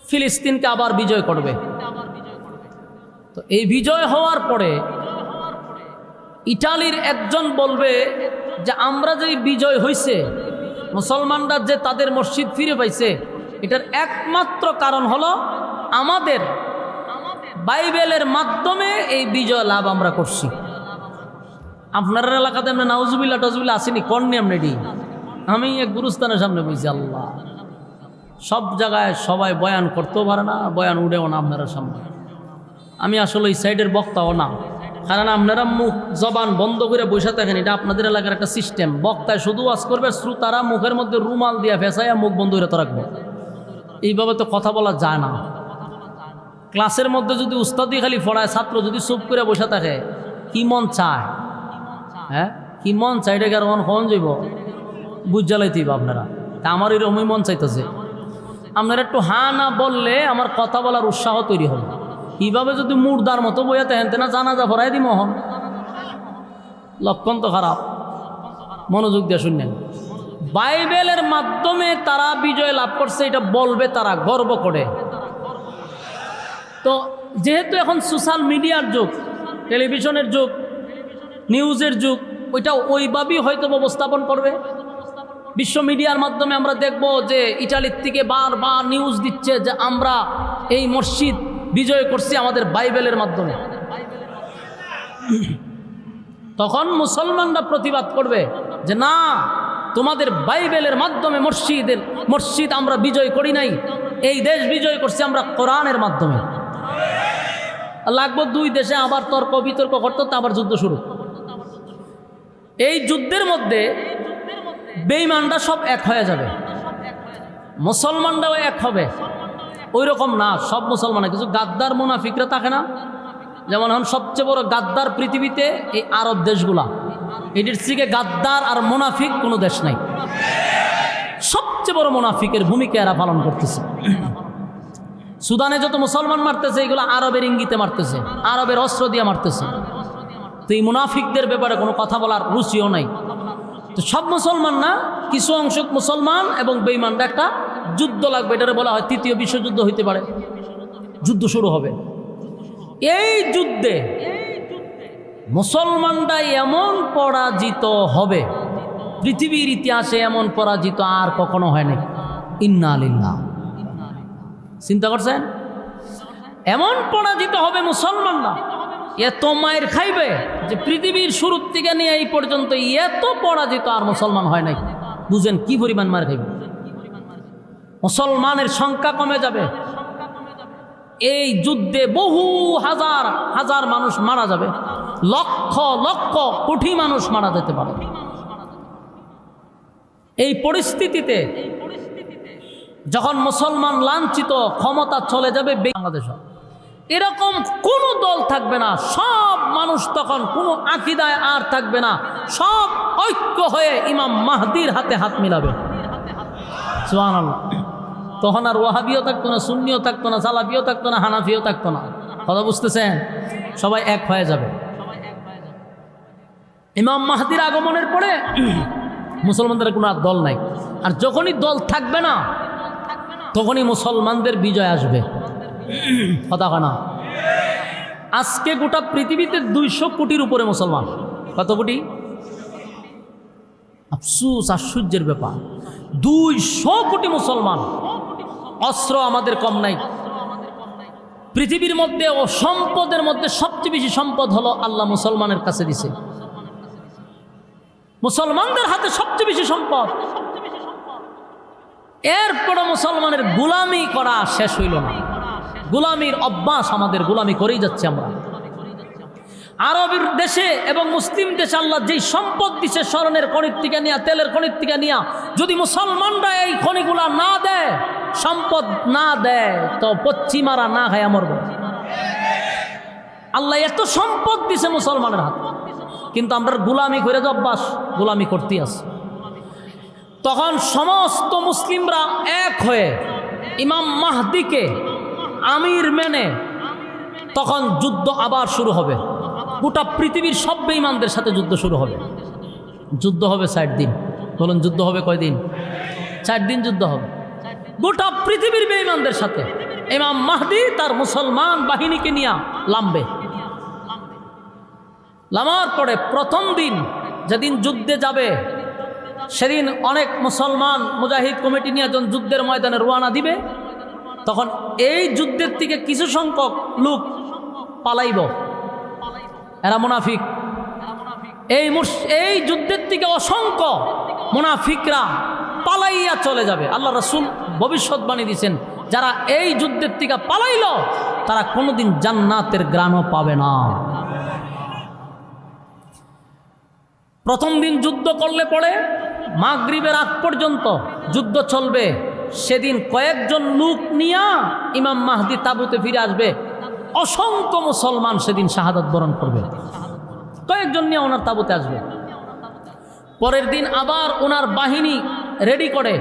Speaker 1: ফিলিস্তিনকে আবার বিজয় করবে। তো এই বিজয় হওয়ার পরে ইটালির একজন বলবে যে আমরা যে বিজয় হয়েছে, মুসলমানরা যে তাদের মসজিদ ফিরে পাইছে, এটার একমাত্র কারণ হলো আমাদের বাইবেলের মাধ্যমে এই বিজয় লাভ আমরা করছি। আপনার এলাকাতে আমরা নাউজুবিল্লাহ টাউজুবিল্লাহ আসেনি, কর্নি আমনেডি। আমি এক গুরুস্থানের সামনে বলছি, আল্লাহ, সব জায়গায় সবাই বয়ান করতেও পারে না, বয়ান উঠেও না আপনারা সামনে। আমি আসলে এই সাইডের বক্তাও না, কারণ আপনারা মুখ জবান বন্ধ করে বসে থাকেন। এটা আপনাদের এলাকার একটা সিস্টেম। বক্তায় শুধু ওয়াজ করবে, শ্রোতারা মুখের মধ্যে রুমাল দিয়া ফেসাইয়া মুখ বন্ধ করে তো রাখবো। এইভাবে তো কথা বলা যায় না। ক্লাসের মধ্যে যদি উস্তাদি খালি পড়ায়, ছাত্র যদি চুপ করে বসে থাকে, কি মন চায়? হ্যাঁ, কি মন চাই? এটা কি আর কখন যাইব? বুঝ জ্বালাইতেইব আপনারা। তা আমার এরকমই মন চাইতেছে। আপনারা একটু হ্যাঁ না বললে আমার কথা বলার উৎসাহ তৈরি হবে। এইভাবে যদি মুর্দার মতো বইয়াতে হেনতে না জানাজা ভরাই দি মোহন, লক্ষণ তো খারাপ। মনোযোগ দিয়ে শুনলেন, বাইবেলের মাধ্যমে তারা বিজয় লাভ করছে, এটা বলবে তারা গর্ব করে। তো যেহেতু এখন সোশ্যাল মিডিয়ার যুগ, টেলিভিশনের যুগ, নিউজের যুগ, ওইটা ওইভাবেই হয়তো উপস্থাপন করবে। বিশ্ব মিডিয়ার মাধ্যমে আমরা দেখব যে ইটালির থেকে বারবার নিউজ দিচ্ছে যে আমরা এই মসজিদ বিজয় করছি আমাদের বাইবেলের মাধ্যমে। তখন মুসলমানরা প্রতিবাদ করবে যে না, তোমাদের বাইবেলের মাধ্যমে মসজিদ আমরা বিজয় করি নাই, এই দেশ বিজয় করছি আমরা কোরআনের মাধ্যমে। লাগবো দুই দেশে আবার তর্ক বিতর্ক করতে, আবার যুদ্ধ শুরু। এই যুদ্ধের মধ্যে বেঈমানরা সব এক হয়ে যাবে, মুসলমানরাও এক হবে। ওই রকম না সব মুসলমান, কিছু গাদ্দার মুনাফিকরা থাকে না। যেমন এখন সবচেয়ে বড় গাদ্দার পৃথিবীতে এই আরব দেশগুলা, এটির থেকে গাদ্দার আর মুনাফিক কোনো দেশ নাই। সবচেয়ে বড় মুনাফিকের ভূমিকা এরা পালন করতেছে। সুদানে যত মুসলমান মারতেছে, এগুলো আরবের ইঙ্গিতে মারতেছে, আরবের অস্ত্র দিয়ে মারতেছে। তো এই মুনাফিকদের ব্যাপারে কোনো কথা বলার রুচিও নাই। তো সব মুসলমান না, কিছু অংশ মুসলমান এবং বেঈমানরা একটা যুদ্ধ লাগবে। এটারে বলা হয় তৃতীয় বিশ্বযুদ্ধ হইতে পারে। যুদ্ধ শুরু হবে। এই যুদ্ধে মুসলমানরা এমন পরাজিত হবে, পৃথিবীর ইতিহাসে এমন পরাজিত আর কখনো হয় নাই। ইন্না লিল্লাহ। চিন্তা করছেন? এমন পরাজিত হবে মুসলমানরা, এত মায়ের খাইবে যে পৃথিবীর শুরুর থেকে নিয়ে এই পর্যন্ত এত পরাজিত আর মুসলমান হয় নাই। বুঝেন কি পরিমাণ মার খাইবে। মুসলমানের সংখ্যা কমে যাবে। এই যুদ্ধে বহু হাজার হাজার মানুষ মারা যাবে, লক্ষ লক্ষ কোটি মানুষ মারা যেতে পারে। এই পরিস্থিতিতে যখন মুসলমান লাঞ্ছিত, ক্ষমতা চলে যাবে বাংলাদেশ, এরকম কোনো দল থাকবে না। সব মানুষ তখন কোনো আকীদায় আর থাকবে না, সব ঐক্য হয়ে ইমাম মাহদির হাতে হাত মিলাবে। সুবহানাল্লাহ। তো তখন আর ওয়াহাবিও থাকতো না, সুন্নিও থাকতো না, সালাফিও থাকতো না, হানাফিও থাকতো না। কথা বুঝতেছেন? সবাই এক হয়ে যাবে। ইমাম মাহদির আগমনের পরে মুসলমানদের কোনো আর দল নাই। আর যখনই দল থাকবে না তখনই মুসলমানদের বিজয় আসবে। কথা না, আজকে গোটা পৃথিবীতে 200 কোটির উপরে মুসলমান। কত কোটি? আফসোস, আশ্চর্যের ব্যাপার, 200 কোটি মুসলমান। অস্ত্র আমাদের কম নাই। পৃথিবীর মধ্যে ও সম্পদের মধ্যে সবচেয়ে বেশি সম্পদ হলো আল্লাহ মুসলমানের কাছে দিছে। মুসলমানদের হাতে সবচেয়ে বেশি সম্পদ। এরপরে মুসলমানের গোলামি করা শেষ হইল না। গোলামির অভ্যাস আমাদের, গোলামি করেই যাচ্ছে আমরা। আরবের দেশে এবং মুসলিম দেশে আল্লাহ যেই সম্পদ দিছে, স্বর্ণের খনির থেকে নিয়া, তেলের খনির থেকে নিয়া, যদি মুসলমানরা এই খনিগুলা না দেয়, সম্পদ না দেয়, তো পশ্চিমারা না খায়া মরবে। আল্লাহ এত সম্পদ দিছে মুসলমানের হাতে, কিন্তু আমরা গোলামি করে যে অভ্যাস, গোলামি করতেই আছে। তখন সমস্ত মুসলিমরা এক হয়ে ইমাম মাহদিকে আমির মেনে তখন যুদ্ধ আবার শুরু হবে। গোটা পৃথিবীর সব বেঈমানদের সাথে যুদ্ধ শুরু হবে। যুদ্ধ হবে 60 দিন। বলুন, যুদ্ধ হবে কয়দিন? 4 দিন যুদ্ধ হবে গোটা পৃথিবীর বেঈমানদের সাথে। ইমাম মাহদি তার মুসলমান বাহিনীকে নিয়ে লামবে। লামার পরে প্রথম দিন যেদিন যুদ্ধে যাবে, সেদিন অনেক মুসলমান মুজাহিদ কমিটি নিয়ে যখন যুদ্ধের ময়দানে রওনা দিবে, তখন এই যুদ্ধের থেকে কিছু সংখ্যক লোক পালাইব। এরা মুনাফিক। এই যুদ্ধের থেকে অসংখ্য মুনাফিকরা পালাইয়া চলে যাবে। আল্লাহ রাসূল ভবিষ্যৎবাণী দিয়েছেন, যারা এই যুদ্ধের থেকে পালাইল তারা কোনোদিন জান্নাতের গ্রাণও পাবে না। প্রথম দিন যুদ্ধ করলে পরে মাগরিবের আগ পর্যন্ত যুদ্ধ চলবে। সেদিন কয়েকজন লোক নিয়া ইমাম মাহদি তাবুতে ফিরে আসবে। অসংখ্য মুসলমান সেদিন শাহাদাত বরণ করবে। কয়েকজন নিয়ে ওনার তাবুতে আসবে। পরের দিন আবার ওনার বাহিনী রেডি করে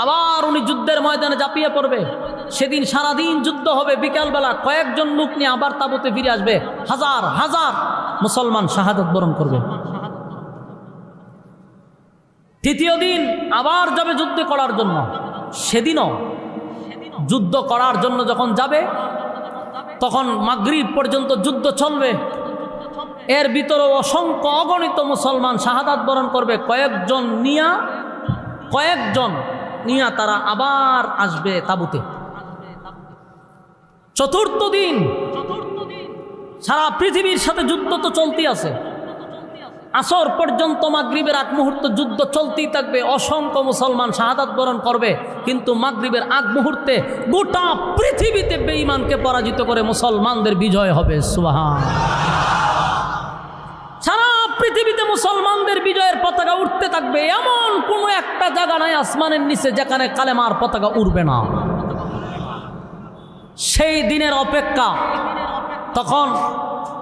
Speaker 1: আবার উনি যুদ্ধের ময়দানে ঝাঁপিয়ে পড়বে। সেদিন সারাদিন যুদ্ধ হবে। বিকালবেলা কয়েকজন লোক নিয়ে আবার তাবুতে ফিরে আসবে। হাজার হাজার মুসলমান শাহাদাত বরণ করবে। তৃতীয় দিন আবার যাবে যুদ্ধ করার জন্য। সেদিনও যুদ্ধ করার জন্য যখন যাবে, তখন মাগরিব পর্যন্ত যুদ্ধ চলবে। এর ভিতরে অসংখ্য অগণিত মুসলমান শাহাদাত বরণ করবে। কয়েকজন নিয়া তারা আবার আসবে তাবুতে। চতুর্থ দিন সারা পৃথিবীর সাথে যুদ্ধ তো চলতেই আছে। আসর পর্যন্ত মাগরিবের আগ মুহূর্ত যুদ্ধ চলতেই থাকবে। অসংখ্য মুসলমান শাহাদাত বরণ করবে। কিন্তু মাগরিবের আগ মুহূর্তে গোটা পৃথিবীতে বেঈমানকে পরাজিত করে মুসলমানদের বিজয় হবে। সুবহানাল্লাহ। সারা পৃথিবীতে মুসলমানদের বিজয়ের পতাকা উঠতে থাকবে। এমন কোনো একটা জায়গা নাই আসমানের নিচে যেখানে কালেমার পতাকা উড়বে না। সেই দিনের অপেক্ষা। তখন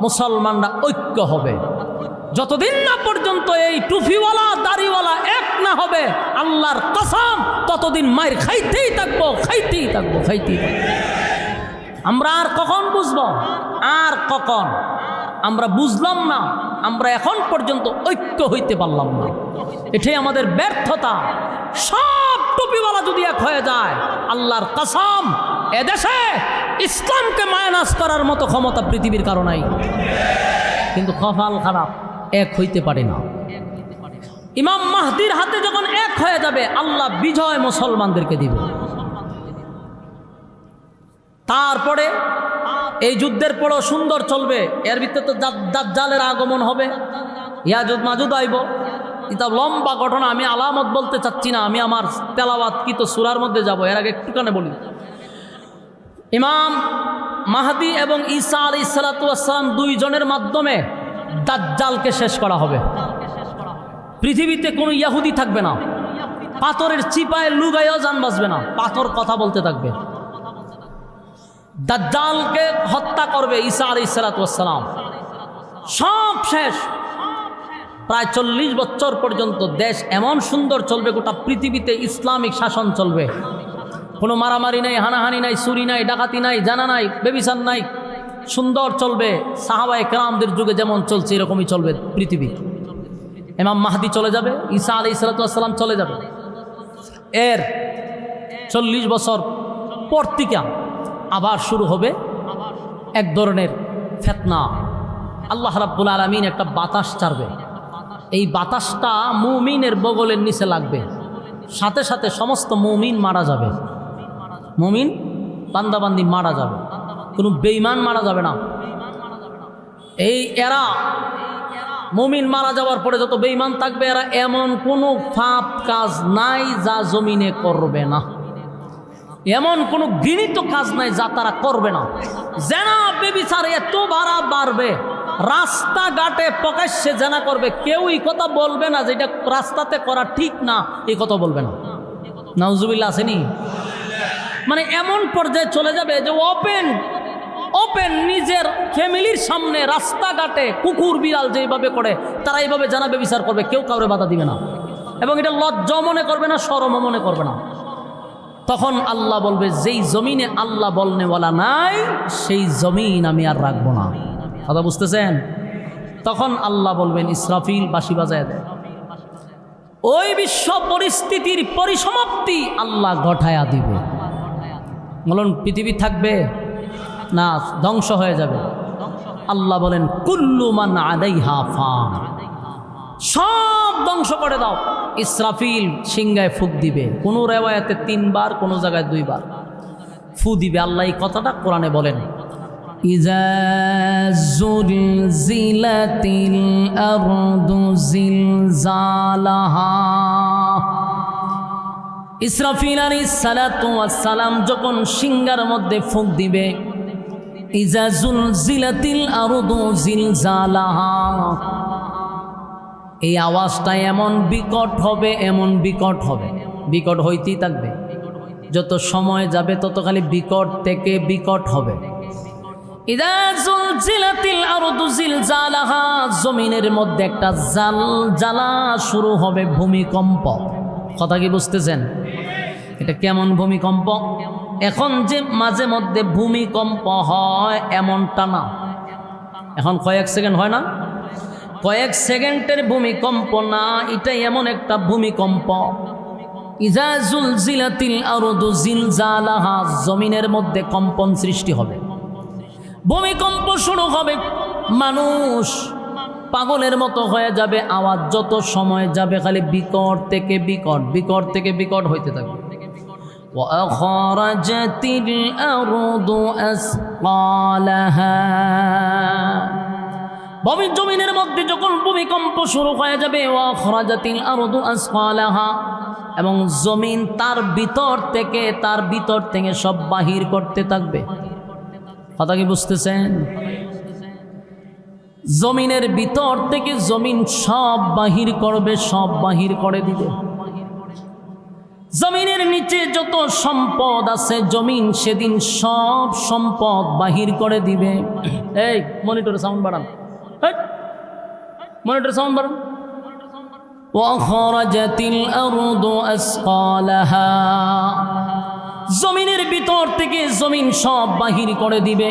Speaker 1: মুসলমানরা ঐক্য হবে। যতদিন না পর্যন্ত এই টুপিওয়ালা দাড়িওয়ালা এক না হবে, আল্লাহর কসম, ততদিন মায়ের খাইতেই থাকবো। আমরা আর কখন বুঝবো? আর কখন? আমরা বুঝলাম না। আমরা এখন পর্যন্ত ঐক্য হইতে পারলাম না। এটাই আমাদের ব্যর্থতা। সব টুপিওয়ালা যদি এক হয়ে যায়, আল্লাহর কসম, এদেশে ইসলামকে মাইনাস করার মতো ক্ষমতা পৃথিবীর কারো নাই। কিন্তু কপাল খারাপ, এক হইতে পারে না। ইমাম মাহদির হাতে যখন এক হয়ে যাবে, আল্লাহ বিজয় মুসলমানদেরকে দিবে। তারপরে এই যুদ্ধের পরও সুন্দর চলবে। এর ভিতরে তো দাজ্জালের আগমন হবে, ইয়াজুজ মাজুদ আইব। এটা লম্বা ঘটনা, আমি আলামত বলতে চাচ্ছি না। আমি আমার তেলাওয়াত কি তো সূরার মধ্যে যাব। এর আগে একটুখানে বলি, ইমাম মাহদি এবং ঈসা আলাইহিস সালাতু ওয়াস সালাম দুইজনের মাধ্যমে দাজ্জালকে শেষ করা হবে। পৃথিবীতে কোনো ইহুদি থাকবে না। পাথরের চিপায় লুগাইও জান বাঁচবে না। পাথর কথা বলতে থাকবে। দাজ্জালকে হত্যা করবে ঈসা আলাইহিস সালাতু ওয়াস সালাম। সব শেষ। প্রায় 40 বছর পর্যন্ত দেশ এমন সুন্দর চলবে, গোটা পৃথিবীতে ইসলামিক শাসন চলবে। কোনো মারামারি নাই, হানাহানি নাই, চুরি নাই, ডাকাতি নাই, জানা নাই, বেবিচার নাই, সুন্দর চলবে। সাহাবায়ে কেরামদের যুগে যেমন চলছে এরকমই চলবে পৃথিবী। ইমাম মাহদি চলে যাবে, ঈসা আলাইহিস সালাম চলে যাবে। এর 40 বছর পর থেকে আবার শুরু হবে এক ধরনের ফিতনা। আল্লাহ রাব্বুল আলামিন একটা বাতাস ছাড়বে, এই বাতাসটা মুমিনের বগলের নিচে লাগবে, সাথে সাথে সমস্ত মুমিন মারা যাবে। মুমিন বান্দাবান্দি মারা যাবে, কোনো বেঈমান মারা যাবে না। এই এরা মুমিন মারা যাওয়ার পরে যত বেঈমান থাকবে, এরা এমন কোনো পাপ কাজ নাই যা জমিনে করবে না, এমন কোনো ঘৃণিত কাজ নাই যা তারা করবে না। জেনা বেবিচার এত বাড়বে, রাস্তাঘাটে প্রকাশ্যে জেনা করবে, কেউই কথা বলবে না যেটা রাস্তাতে করা ঠিক না, এই কথা বলবে না। নাউজুবিল্লাহ আসেনি? মানে এমন পর্যায়ে চলে যাবে যে ওপেন নিজের ফ্যামিলির সামনে রাস্তাঘাটে কুকুর বিড়াল যেভাবে করে তারা এইভাবে জানা বেবিচার করবে, কেউ কাউরে বাধা দিবে না, এবং এটা লজ্জা মনে করবে না, শরমও মনে করবে না। তখন আল্লাহ বলবে, যেই জমিনে আল্লাহ বলনেওয়ালা নাই সেই জমিন আমি আর রাখবো না। কথা বুঝতেছেন? তখন আল্লাহ বলবেন, ইসরাফিল বাঁশি বাজায় দেয়। ওই বিশ্ব পরিস্থিতির পরিসমাপ্তি আল্লাহ ঘটায়া দিবে। বলুন পৃথিবী থাকবে না ধ্বংস হয়ে যাবে? আল্লাহ বলেন, কুল্লু মান আলাইহা ফান, সব ধ্বংস করে দাও। ইসরাফিল সিংহায় ফুক দিবে, কোন রেওয়ায়াতে 3 বার, কোন জায়গায় 2 বার ফু দিবে। আল্লাহ এই কথাটা কোরআনে বলেন, ইজা জুলজিলাতিল আরদু জিলজালাহা। ইসরাফিল আলাইহিস সালাতু ওয়াস সালাম যখন সিংহার মধ্যে ফুক দিবে, ইজা জুলজিলাতিল আরদু জিলজালাহা, এই আওয়াজটা এমন বিকট হবে, এমন বিকট হবে, বিকট হইতেই থাকবে। যত সময় যাবে তত খালি বিকট থেকে বিকট হবে। ইযা যুলজিলাতিল আরদু জিলজালাহা, জমিনের মধ্যে একটা জালজালা শুরু হবে, ভূমিকম্প। কথা কি বুঝতেছেন? এটা কেমন ভূমিকম্প? এখন যে মাঝে মধ্যে ভূমিকম্প হয় এমনটা না, এখন কয়েক সেকেন্ড হয় না, কয়েক সেকেন্ডের ভূমিকম্প না, এটা এমন একটা ভূমিকম্প। ইজা জুলজিলাতিল আরদু জিলজালাহা, জমিনের মধ্যে কম্পন সৃষ্টি হবে, ভূমিকম্প শুরু হবে, মানুষ পাগলের মতো হয়ে যাবে। আওয়াজ যত সময় যাবে খালি বিকট থেকে বিকট, বিকট থেকে বিকট হইতে থাকবে। ওয়া আখরাজাতিল আরদু আসকালাহা, জমিনের মধ্যে যখন ভূমিকম্প শুরু হয়ে যাবে, ওয়া আখরাজাতিল আরদু আসকালাহা, এবং জমিন তার ভিতর থেকে সব বাহির করতে থাকবে। কথা কি বুঝতেছেন? জমিনের ভিতর থেকে জমিন সব বাহির করবে, সব বাহির করে দিবে। জমিনের নিচে যত সম্পদ আছে জমিন সেদিন সব সম্পদ বাহির করে দিবে। এই মনিটরে সাউন্ড বাড়ান, মনিটরে সাউন্ড বাড়ান। ওয়াখরাজাতিল আরদু আসকালাহা, জমিনের ভিতর থেকে জমিন সব বাহির করে দিবে।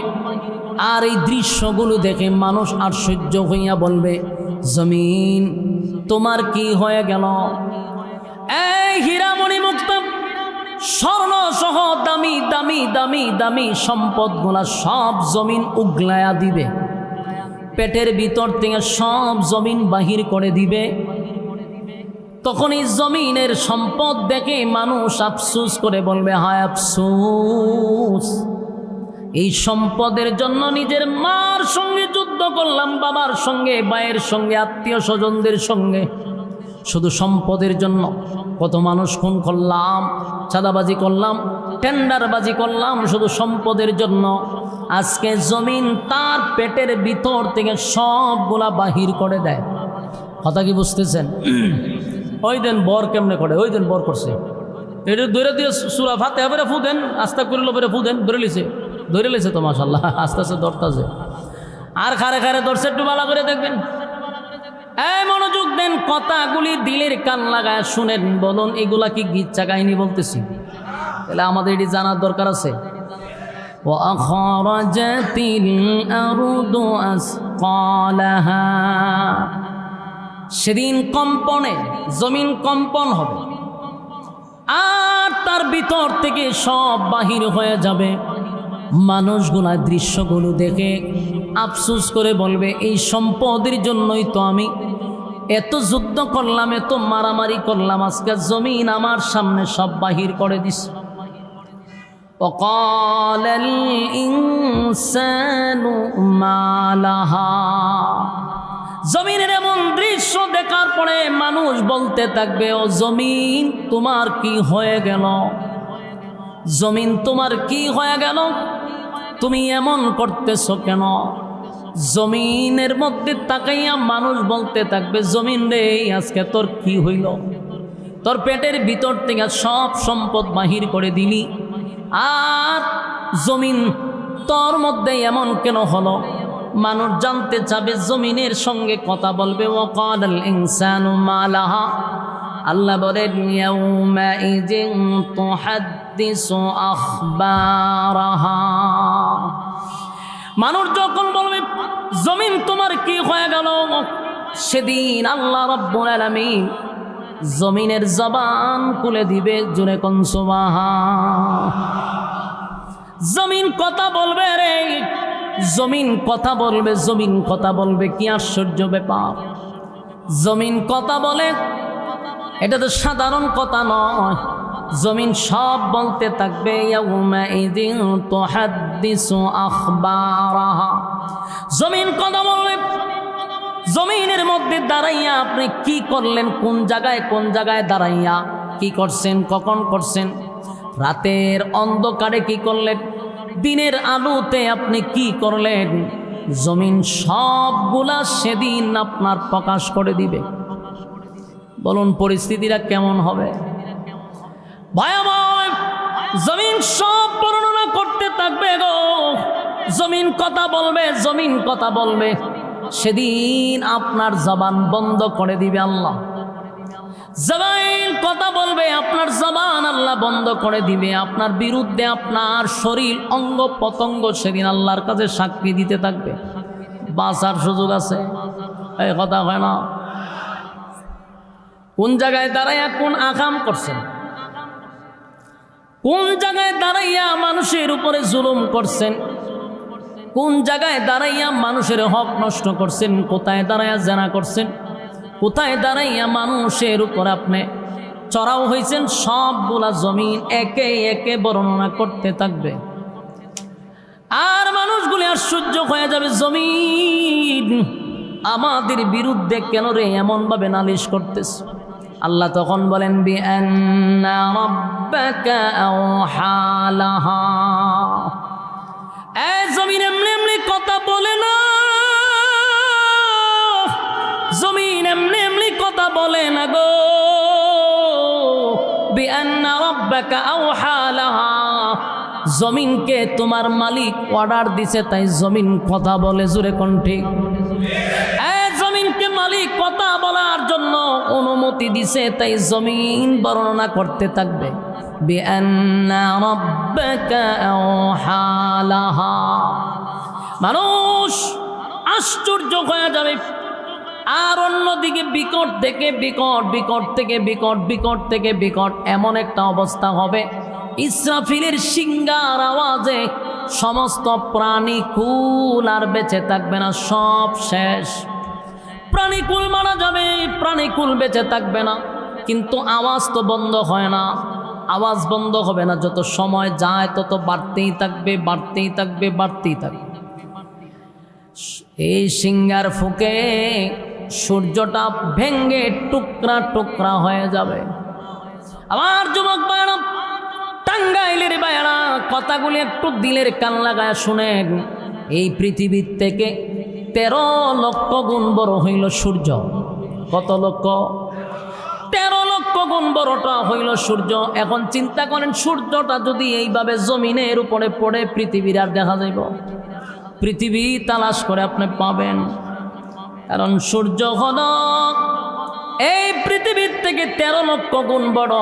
Speaker 1: আর এই দৃশ্যগুলো দেখে মানুষ আশ্চর্য হইয়া বলবে, জমিন তোমার কি হয়ে গেল? এই হীরামণি মুক্তা স্বর্ণ সহ দামি দামি দামি দামি সম্পদগুলা সব জমিন উগলায়া দিবে, পেটের ভিতর থেকে সব জমিন বাহির করে দিবে। তখন এই জমিনের সম্পদ দেখে মানুষ আফসোস করে বলবে, হায় আফসোস, এই সম্পদের জন্য নিজের মার সঙ্গে যুদ্ধ করলাম, বাবার সঙ্গে, ভাইয়ের সঙ্গে, আত্মীয় স্বজনদের সঙ্গে, শুধু সম্পদের জন্য কত মানুষ খুন করলাম, চাঁদাবাজি করলাম, টেন্ডারবাজি করলাম, শুধু সম্পদের জন্য। আজকে জমিন তার পেটের ভিতর থেকে সবগুলা বাহির করে দেয়। কথা কি বুঝতেছেন? ওই দিন বর কেমনে করে, ওই দিন বর করছে, এটা ধরে দিয়ে সূরা ফাতিহা পড়ে ফু দেন, আস্তাগফিরুল্লাহ পড়ে ফু দেন, ধরে লিছে তো মাশাআল্লাহ, আস্তে আস্তে ধরতেছে। আর খারে খারে ধরছে, একটু ভালো করে দেখবেন। এই মনোযোগ দেন, কথাগুলি দিলের কান লাগায় শুনেন। বলুন এগুলা কি গিচ্ছা কাহিনী বলতেছি? তাহলে আমাদের এটি জানার দরকার আছে। وأخرجت الأرض أثقالها সেদিন কম্পনে জমিন কম্পন হবে আর তার ভিতর থেকে সব বাহির হয়ে যাবে। মানুষগুলা দৃশ্যগুলো দেখে আফসোস করে বলবে এই সম্পদের জন্যই তো আমি এত যুদ্ধ করলাম, এত মারামারি করলাম, আজকে জমিন আমার সামনে সব বাহির করে দিছে। وقال الإنسان ما لها জমিনের এমন দৃশ্য দেখার পরে মানুষ বলতে থাকবে, ও জমিন তোমার কি হয়ে গেল, জমিন তোমার কি হয়ে গেল, তুমি এমন করতেছো কেন। জমিনের মধ্যে তাকাইয়া মানুষ বলতে থাকবে, জমিন রে আজকে তোর কি হইল, তোর পেটের ভিতর থেকে সব সম্পদ বাহির করে দিলি, আর জমিন তোর মধ্যে এমন কেন হলো। মানুষ জানতে চাবে, জমিনের সঙ্গে কথা বলবে। ওয়াকালাল ইনসানু মা লাহা, আল্লাহ বলেন ইয়াউমাইযিন তুহাদ্দিসু আখবারাহা। মানুষ যখন বলবে জমিন তোমার কি হয়ে গেল, সেদিন আল্লাহ রাব্বুল আলামিন জমিনের জবান খুলে দিবে। জোরে কোন সুবহান। জমিন কথা বলবে রে, জমিন কথা বলবে, জমিন কথা বলবে। কি আশ্চর্য ব্যাপার, জমিন কথা বলে, এটা তো সাধারণ কথা নয়। জমিন সব বলতে থাকবে, ইয়াউমাইযিন তুহাদ্দিসু আখবারাহা। জমিন কথা বলবে। জমিনের মধ্যে দাঁড়াইয়া আপনি কি করলেন, কোন জায়গায় দাঁড়াইয়া কি করছেন, কখন করছেন, রাতের অন্ধকারে কি করলেন, দিনের আলোতে আপনি কি করলেন, জমিন সবগুলা সেদিন আপনার প্রকাশ করে দিবে। বলুন পরিস্থিতিটা কেমন হবে, ভয়াবহ। জমিন সব বর্ণনা করতে থাকবে গো। জমিন কথা বলবে, জমিন কথা বলবে। সেদিন আপনার জবান বন্ধ করে দিবে আল্লাহ। জবান কথা বলবে, আপনার জবান আল্লাহ বন্ধ করে দিবে। আপনার বিরুদ্ধে আপনার শরীর অঙ্গ পতঙ্গ সেদিন আল্লাহর কাছে সাক্ষী দিতে থাকবে। বাঁচার সুযোগ আছে, এই কথা হয় না। কোন জায়গায় দাঁড়াইয়া কোন আকাম করছেন, কোন জায়গায় দাঁড়াইয়া মানুষের উপরে জুলুম করছেন, কোন জায়গায় দাঁড়াইয়া মানুষের হক নষ্ট করছেন, কোথায় দাঁড়াইয়া জেনা করছেন, কোথায় দাঁড়াইয়া মানুষের উপর আপনি চড়াও হয়েছেন, সবগুলা জমিন একে একে বর্ণনা করতে থাকবে। আর মানুষগুলি আশ্চর্য হয়ে যাবে, জমিন আমাদের বিরুদ্ধে কেন রে এমন ভাবে নালিশ করতেছে। আল্লাহ তখন বলেন, বিআন্না রাব্বাকা আওহা লাহা। এই জমিন এমনি এমনি কথা বলে না, জমিন এমনি এমনি কথা বলে না গো। বিআন্না রাব্বাকা আওহা লাহা, জমিনকে তোমার মালিক অর্ডার দিছে, তাই জমিন কথা বলে। জোরে কোন ঠিক। জমিনকে মালিক কথা বলার জন্য অনুমতি দিছে, তাই জমিন বর্ণনা করতে থাকবে। বিআন্না রাব্বাকা আওহা লাহা। মানুষ আশ্চর্য হয়ে যাবে। আর অন্যদিকে বিকট থেকে বিকট, বিকট থেকে বিকট, বিকট থেকে বিকট এমন একটা অবস্থা হবে, ইসরাফিলের সিংগার আওয়াজে সমস্ত প্রাণীকুল আর বেঁচে থাকবে না, সব শেষ। প্রাণীকুল মারা যাবে, প্রাণীকুল বেঁচে থাকবে না। কিন্তু আওয়াজ তো বন্ধ হয় না, আওয়াজ বন্ধ হবে না। যত সময় যায় তত বাড়তেই থাকবে, বাড়তেই থাকবে, বাড়তেই থাকবে। এই সিংগার ফুঁকে সূর্যটা ভেঙ্গে টুকরা টুকরা হয়ে যাবে। আমার যুবক ভাইরা, টাঙ্গাইলের ভাইরা, কথাগুলি একটু দিলের কান লাগায় শুনেন। এই পৃথিবীর থেকে 13 লক্ষ গুণ বড় হইল সূর্য। কত লক্ষ? 13 লক্ষ গুণ বড়টা হইল সূর্য। এখন চিন্তা করেন, সূর্যটা যদি এইভাবে জমিনের উপরে পড়ে, পৃথিবীর আর দেখা যাইব? পৃথিবী তালাশ করে আপনি পাবেন, কারণ সূর্য হল এই পৃথিবীর থেকে 13 লক্ষ গুণ বড়।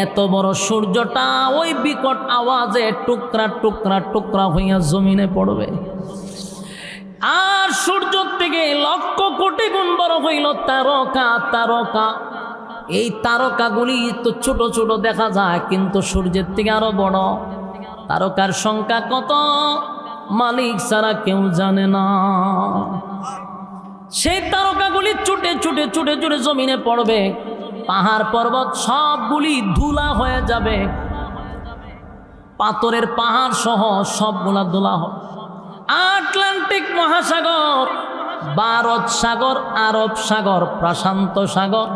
Speaker 1: এত বড় সূর্যটা ওই বিকট আওয়াজে টুকরা টুকরা টুকরা হইয়া জমিনে পড়বে। আর সূর্য থেকে লক্ষ কোটি গুণ বড় হইল তারকা তারকা। এই তারকাগুলি তো ছোট ছোট দেখা যায়, কিন্তু সূর্যের থেকে আরো বড়। তারকার সংখ্যা কত মালিক ছাড়া কেউ জানে না। সেই তারকাগুলি ছুটে ছুটে ছুটে ছুটে জমিনে পড়বে। পাহাড় পর্বত সবগুলি ধুলা হয়ে যাবে, পাথরের পাহাড় সহ সবগুলা ধুলা হবে। আটলান্টিক মহাসাগর, ভারত সাগর, আরব সাগর, প্রশান্ত সাগর,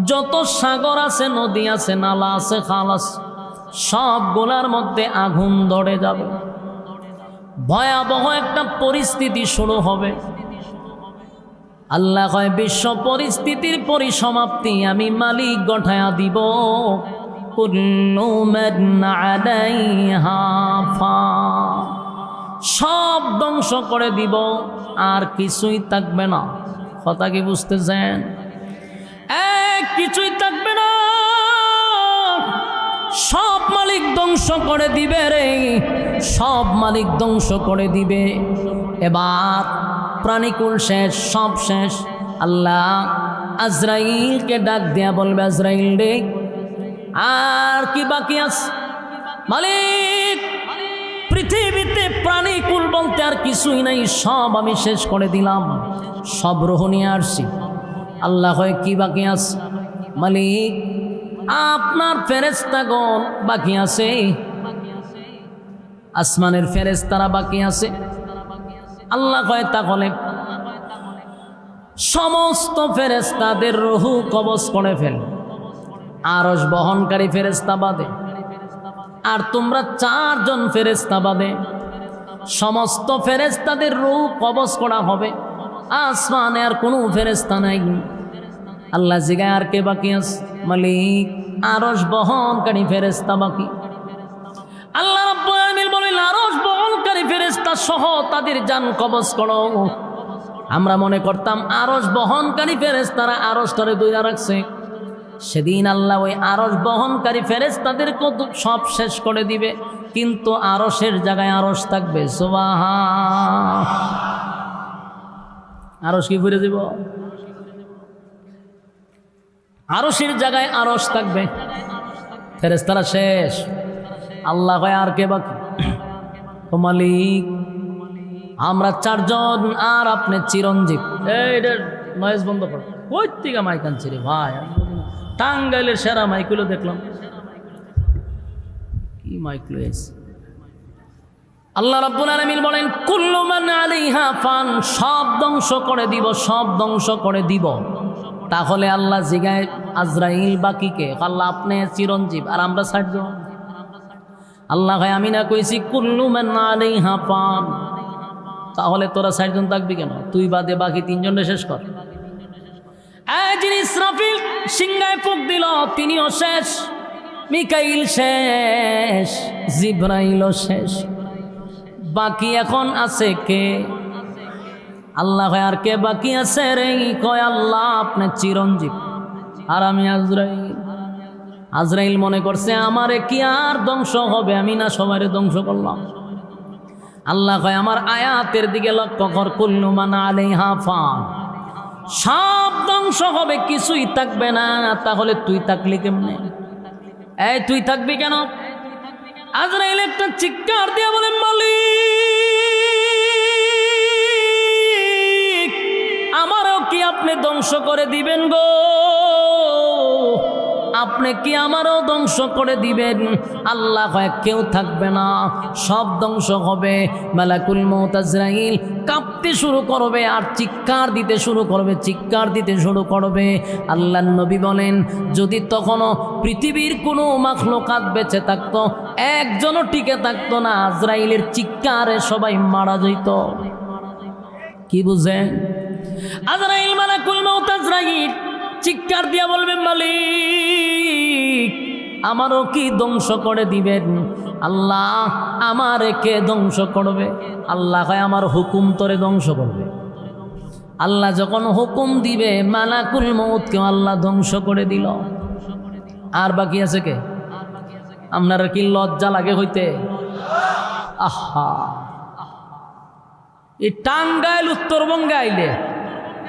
Speaker 1: যত সাগর আছে, নদী আছে, নালা আছে, খাল আছে, সবগুলার মধ্যে আগুন ধরে যাবে। ভয়াবহ একটা পরিস্থিতি শুরু হবে। আল্লাহ কয় বিশ্ব পরিস্থিতির পরিসমাপ্তি আমি মালিক গঠায়া দিব। কুল্লু মান আলাইহা ফান, সব ধ্বংস করে দিব, আর কিছুই থাকবে না। কথা কি বুঝতেছেন? কিছুই থাকবে না, সব মালিক ধ্বংস করে দিবে রে, সব মালিক ধ্বংস করে দিবে। এবার প্রাণীকুল শেষ, সব শেষ। আল্লাহ আজরাইলকে ডাক দেয়া বলবে, আজরাইল রে আর কি বাকি আছে? মালিক পৃথিবীতে প্রাণীকুল বলতে আর কিছুই নাই, সব আমি শেষ করে দিলাম, সব রূহ নিয়ে আসছি। আল্লাহ হয় কি বাকি আছে? মালিক আপনার ফেরেশতাগণ বাকি আছে, আসমানের ফেরেশতারা বাকি আছে। আল্লাহ কয় তাহলে সমস্ত ফেরেশতাদের রূহ কবজ করে ফেল, আরশ বহনকারী ফেরেশতা বাদে, আর তোমরা 4 জন ফেরেশতা বাদে সমস্ত ফেরেশতাদের রূহ কবজ করা হবে। আসমানে আর কোনো ফেরেশতা নাই। আল্লাহ জিগায় আর কে বাকি আছে? মালিক আরশ বহনকারী ফেরেশতা বাকি। আল্লাহ রাব্বুল আলামিন বলেন, আরশ বহনকারী ফেরেশতা সহ তাদের জান কবজ করো। আমরা মনে করতাম আরশ বহনকারী ফেরেশতারা আরশটারে দইরা রাখছে। সেদিন আল্লাহ ওই আরশ বহনকারী ফেরেশতাদের কত সব শেষ করে দিবে, কিন্তু আরশের জায়গায় আরশ থাকবে। সুবহান, আরশ কি ঘুরে দিব? আরশের জায়গায় আরশ থাকবে, ফেরেশতারা শেষ। আল্লাহ কয় আর কে বাকি? ও মালিক আমরা 4 জন, আর আপনি চিরঞ্জীব। এইটার নয়েজ বন্ধ করো। কই থেকে মাইক আনছি রে ভাই? টাঙ্গাইলের সেরা মাইকগুলো দেখলাম, কি মাইক লয়েছে? আল্লাহ রাব্বুল আলামিন বলেন, কুল্লু মান আলাইহা ফান, সব ধ্বংস করে দিব, সব ধ্বংস করে দিব। তাহলে আল্লাহ জিগায় আজরাইল বাকিকে? আল্লাহ আপনি চিরঞ্জীব, আর আমরা 60 জন। আল্লাহ ভাই আমি না কইছি কুল্লু মান আলাইহা ফান, তাহলে তোরা 60 জন থাকবি কেন? তুই বাদে বাকি 3 জনের শেষ কর। যিনি ইসরাফিল সিংহায় ফুঁক দিল তিনিও শেষ, মিকাইল শেষ, জিব্রাইলও শেষ। বাকি এখন আছে কে? আল্লাহ কয় আর কে বাকি আছে রে? কয় আল্লাহ আপনি চিরঞ্জীব, আর আমি আজরাইল। আজরাইল মনে করছে আমারে কি আর ধ্বংস হবে? আমি না সবাইরে ধ্বংস করলাম। আল্লাহ কয় আমার আয়াতের দিকে লক্ষ্য কর, কুল্লু মান আলাইহা ফান, সব ধ্বংস হবে, কিছুই থাকবে না। তাহলে তুই থাকলি কেমনে? এই তুই থাকবি কেন? আজরাইল একটা চিৎকার দিয়ে বলে, মালিক আমারও কি আপনি ধ্বংস করে দিবেন গো? আপনি কি আমারও ধ্বংস করে দিবেন? আল্লাহ কয় কেউ থাকবে না, সব ধ্বংস হবে। মালাকুল মউত আজরাইল কাঁপতে শুরু করবে, আর চিৎকার দিতে শুরু করবে, চিৎকার দিতে শুরু করবে। আল্লাহর নবী বলেন, যদি তখনও পৃথিবীর কোনো মাখলুকাত বেঁচে থাকতো, একজনও টিকে থাকতো না, আজরাইলের চিৎকারে সবাই মারা যেত। কি বুঝেন? আজরাইল মালাকুল মউত আজরাইল চিৎকার দিয়া বলবে, মালিক আমারও কি ধ্বংস করে দিবেন? আল্লাহ আমারে কে ধ্বংস করবে? আল্লাহ কয় আমার হুকুম তোরে ধ্বংস করবে। আল্লাহ যখন হুকুম দিবে, মালাকুল মউতকে আল্লাহ ধ্বংস করে দিল। আর বাকি আছে কে? আপনার কি লজ্জা লাগে হইতে? আহা, এই টাঙ্গাইল উত্তরবঙ্গে আইলে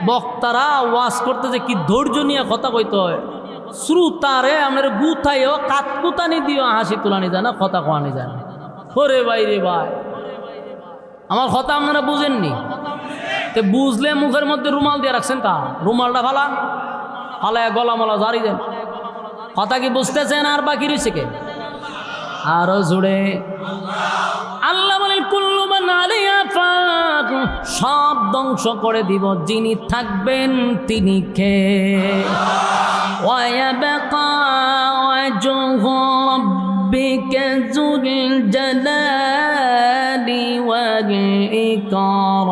Speaker 1: বক্তারা ওয়াজ করতে যে কি ধৈর্য নিয়ে কথা কইতে হয়, শ্রোতারে আপনার গুথাইও কাতকুতানি দিও হাসি তুলানি যায় না, কথা কোয়ানি যায় না। ওরে ভাই রে ভাই, আমার কথা আপনারা বুঝেননি? তে বুঝলে মুখের মধ্যে রুমাল দিয়ে রাখছেন কা? রুমালটা ফালান, ফালায় গলা মলা জারি দেন। কথা কি বুঝতেছেন? আর বাকি রয়েছে কে? আরো জুড়ে আল্লাহ বলেন কুল্লু মান আলাইহা ফান, সব ধ্বংস করে দিব, যিনি থাকবেন তিনি কে? ওয়া ইয়াবকা ওয়াজহু রাব্বিকা যুল জালালি ওয়াল ইকরাম।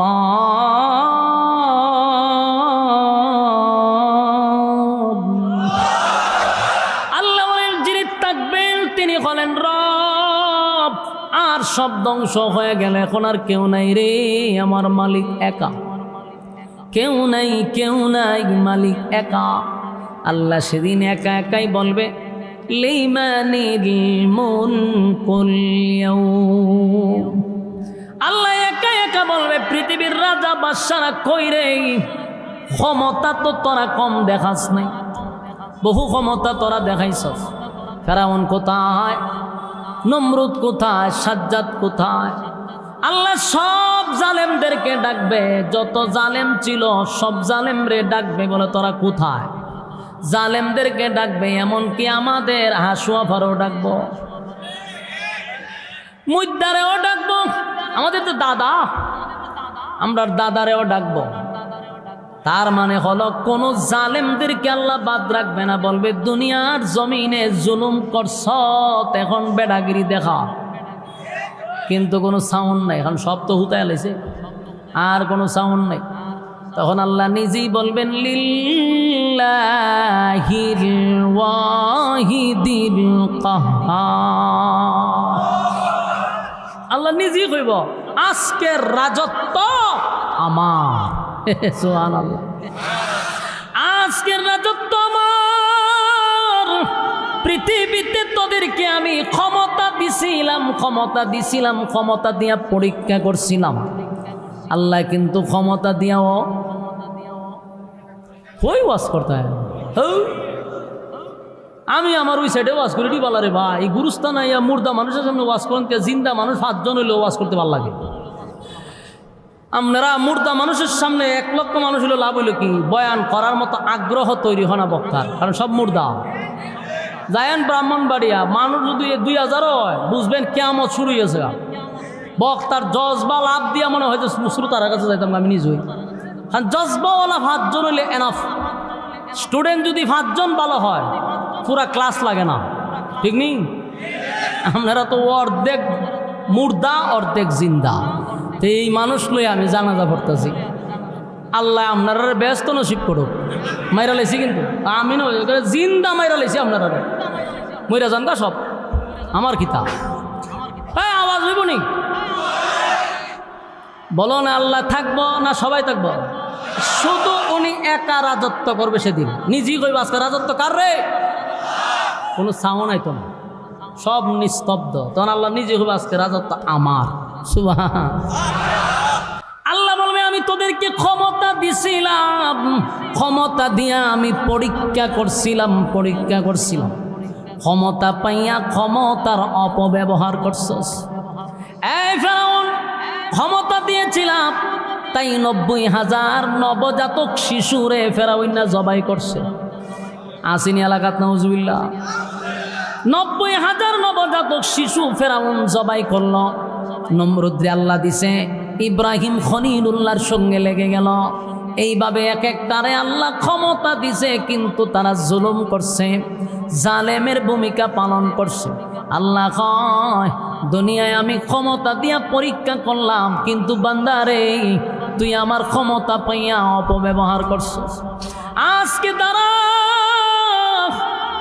Speaker 1: আল্লাহ বলেন যিনি থাকবেন তিনি হলেন রব। আর সব ধ্বংস হয়ে গেলে এখন আর কেউ নাই রে, আমার মালিক একা, কেউ নাই, কেউ নাই, মালিক একা। আল্লাহ সেদিন একা একাই বলবে লিমানিল মুলকুল ইয়াউম। আল্লাহ একা একা বলবে পৃথিবীর রাজা বাদশারা কই রে? ক্ষমতা তো তোরা কম দেখাস নাই, বহু ক্ষমতা তোরা দেখাইছস। ফেরাউন কোথায়? নমরুদ কোথায়? সাজ্জাদ কোথায়? আল্লাহ সব জালেমদেরকে ডাকবে, যত জালেম ছিল সব জালেমরে ডাকবে, বলে তোরা কোথায়? জালেমদেরকে ডাকবে, এমনকি আমাদের হাসুয়াফারও ডাকবো, মুদ্দারেও ডাকবো, আমাদের তো দাদা, আমরা দাদারেও ডাকবো। তার মানে হলো কোন জালেমদেরকে আল্লাহ বাদ রাখবে না, বলবে দুনিয়ার জমিনে জুলুম করছ, এখন বেড়াগিরি দেখা। কিন্তু কোনো সাউন্ড নাই, এখন সব তো হুতায় লাইছে, আর কোনো সাউন্ড নাই। তখন আল্লাহ নিজেই বলবেন লিল্লাহিল ওয়াহিদিল কাহ্হার। আল্লাহ নিজেই কইব আজকের রাজত্ব আমার। সুবহানাল্লাহ, আজকের রাজত্ব আমার। পৃথিবীতে তোদেরকে আমি ক্ষমতা দিছিলাম, ক্ষমতা দিছিলাম, ক্ষমতা দিয়া পরীক্ষা করছিলাম। আল্লাহ কিন্তু ক্ষমতা দিয়াও কই ওয়াজ করতে হয়। আমি আমার ওই সাইডে ওয়াজ করে দিই বলা রে ভাই, এই গুরুস্থান আইয়া মুর্দা মানুষের সামনে ওয়াজ করেন, জিন্দা মানুষ 5 জন হইলেও ওয়াজ করতে ভালো লাগে। আপনারা মুর্দা মানুষের সামনে 1 লক্ষ মানুষ হইলে লাভ হইল কি? বয়ান করার মতো আগ্রহ তৈরি হয় না বক্তার, কারণ সব মুর্দা। যায়েন ব্রাহ্মণবাড়িয়া, মানুষ যদি 2000 হয়, বুঝবেন কিয়ামত শুরু হয়েছে। বক্তার জজবা লাভ দিয়া মনে হয়তো শ্রোতার কাছে যাইতাম আমি নিজেই, কারণ জজবাওয়ালা 5 জন হইলে এনাফ। স্টুডেন্ট যদি 5 জন ভালো হয়, পুরা ক্লাস লাগে না, ঠিক নেই? আপনারা তো অর্ধেক মুর্দা অর্ধেক জিন্দা। তো এই মানুষ লই আমি জানাজা পড়তেছি। আল্লাহ আপনারা ব্যস্ত নসিব করুক। মাইরা লাইছি কিন্তু আমি জিন্দা মাইরা লাইছি, আপনারা মইরা যান গা সব, আমার কিতাব। হ্যাঁ, আওয়াজ হইব নি? বলো না আল্লাহ থাকবো না সবাই থাকবো? শুধু উনি একা রাজত্ব করবে সেদিন। নিজেই কইব আজকে রাজত্ব কার রে? কোনো সাউন্ড আইতো না, সব নিস্তব্ধ। তখন আল্লাহ নিজে কইব আজকে রাজত্ব আমার। সুবহান। আল্লাহ বলবে আমি তোদেরকে ক্ষমতা দিছিলাম, ক্ষমতা দিয়া আমি পরীক্ষা করছিলাম, পরীক্ষা করছিলাম। ক্ষমতা পাইয়া ক্ষমতার অপব্যবহার করছস। এই ফেরাউন, ক্ষমতা দিয়েছিলাম তাই 90,000 নবজাতক শিশুরে ফেরাউন্না জবাই করছে। আসিনি এলাকাত নাউজুবিল্লাহ, 90,000 নবজাতক শিশু ফেরাউন জবাই করল। নমরুদ্রে আল্লাহ দিছে ইব্রাহিম খলিলুল্লাহর সঙ্গে লেগে গেল। এইভাবে এক একটারে আল্লাহ ক্ষমতা দিছে, কিন্তু তারা জুলুম করছে, জালেমের ভূমিকা পালন করছে। আল্লাহ কয় দুনিয়ায় আমি ক্ষমতা দিয়া পরীক্ষা করলাম, কিন্তু বান্দারে তুই আমার ক্ষমতা পাইয়া অপব্যবহার করছিস। আজকে দাঁড়া,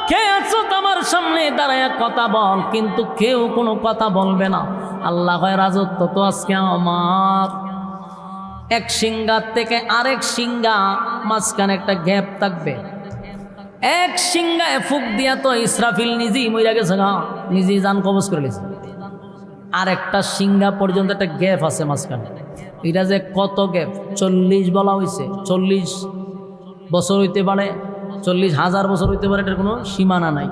Speaker 1: কে আছো আমার সামনে দাঁড়ায় কথা বল, কিন্তু কেউ কোনো কথা বলবে না। আল্লাহ কয় রাজত্ব তো আজকে আমার। এক সিংহার থেকে আরেক সিংহা মাঝখানে একটা গ্যাপ থাকবে। এক সিংহায় ফুক দিয়া তো ইসরাফিল নিজেই মইরা গেছে না, নিজেই জান কবজ করে গেছে। আর একটা সিংহা পর্যন্ত একটা গ্যাপ আছে মাঝখানে, এটা যে কত গ্যাপ 40 বলা হয়েছে। 40 বছর হইতে পারে, 40,000 বছর হইতে পারে, এটার কোনো সীমানা নাই।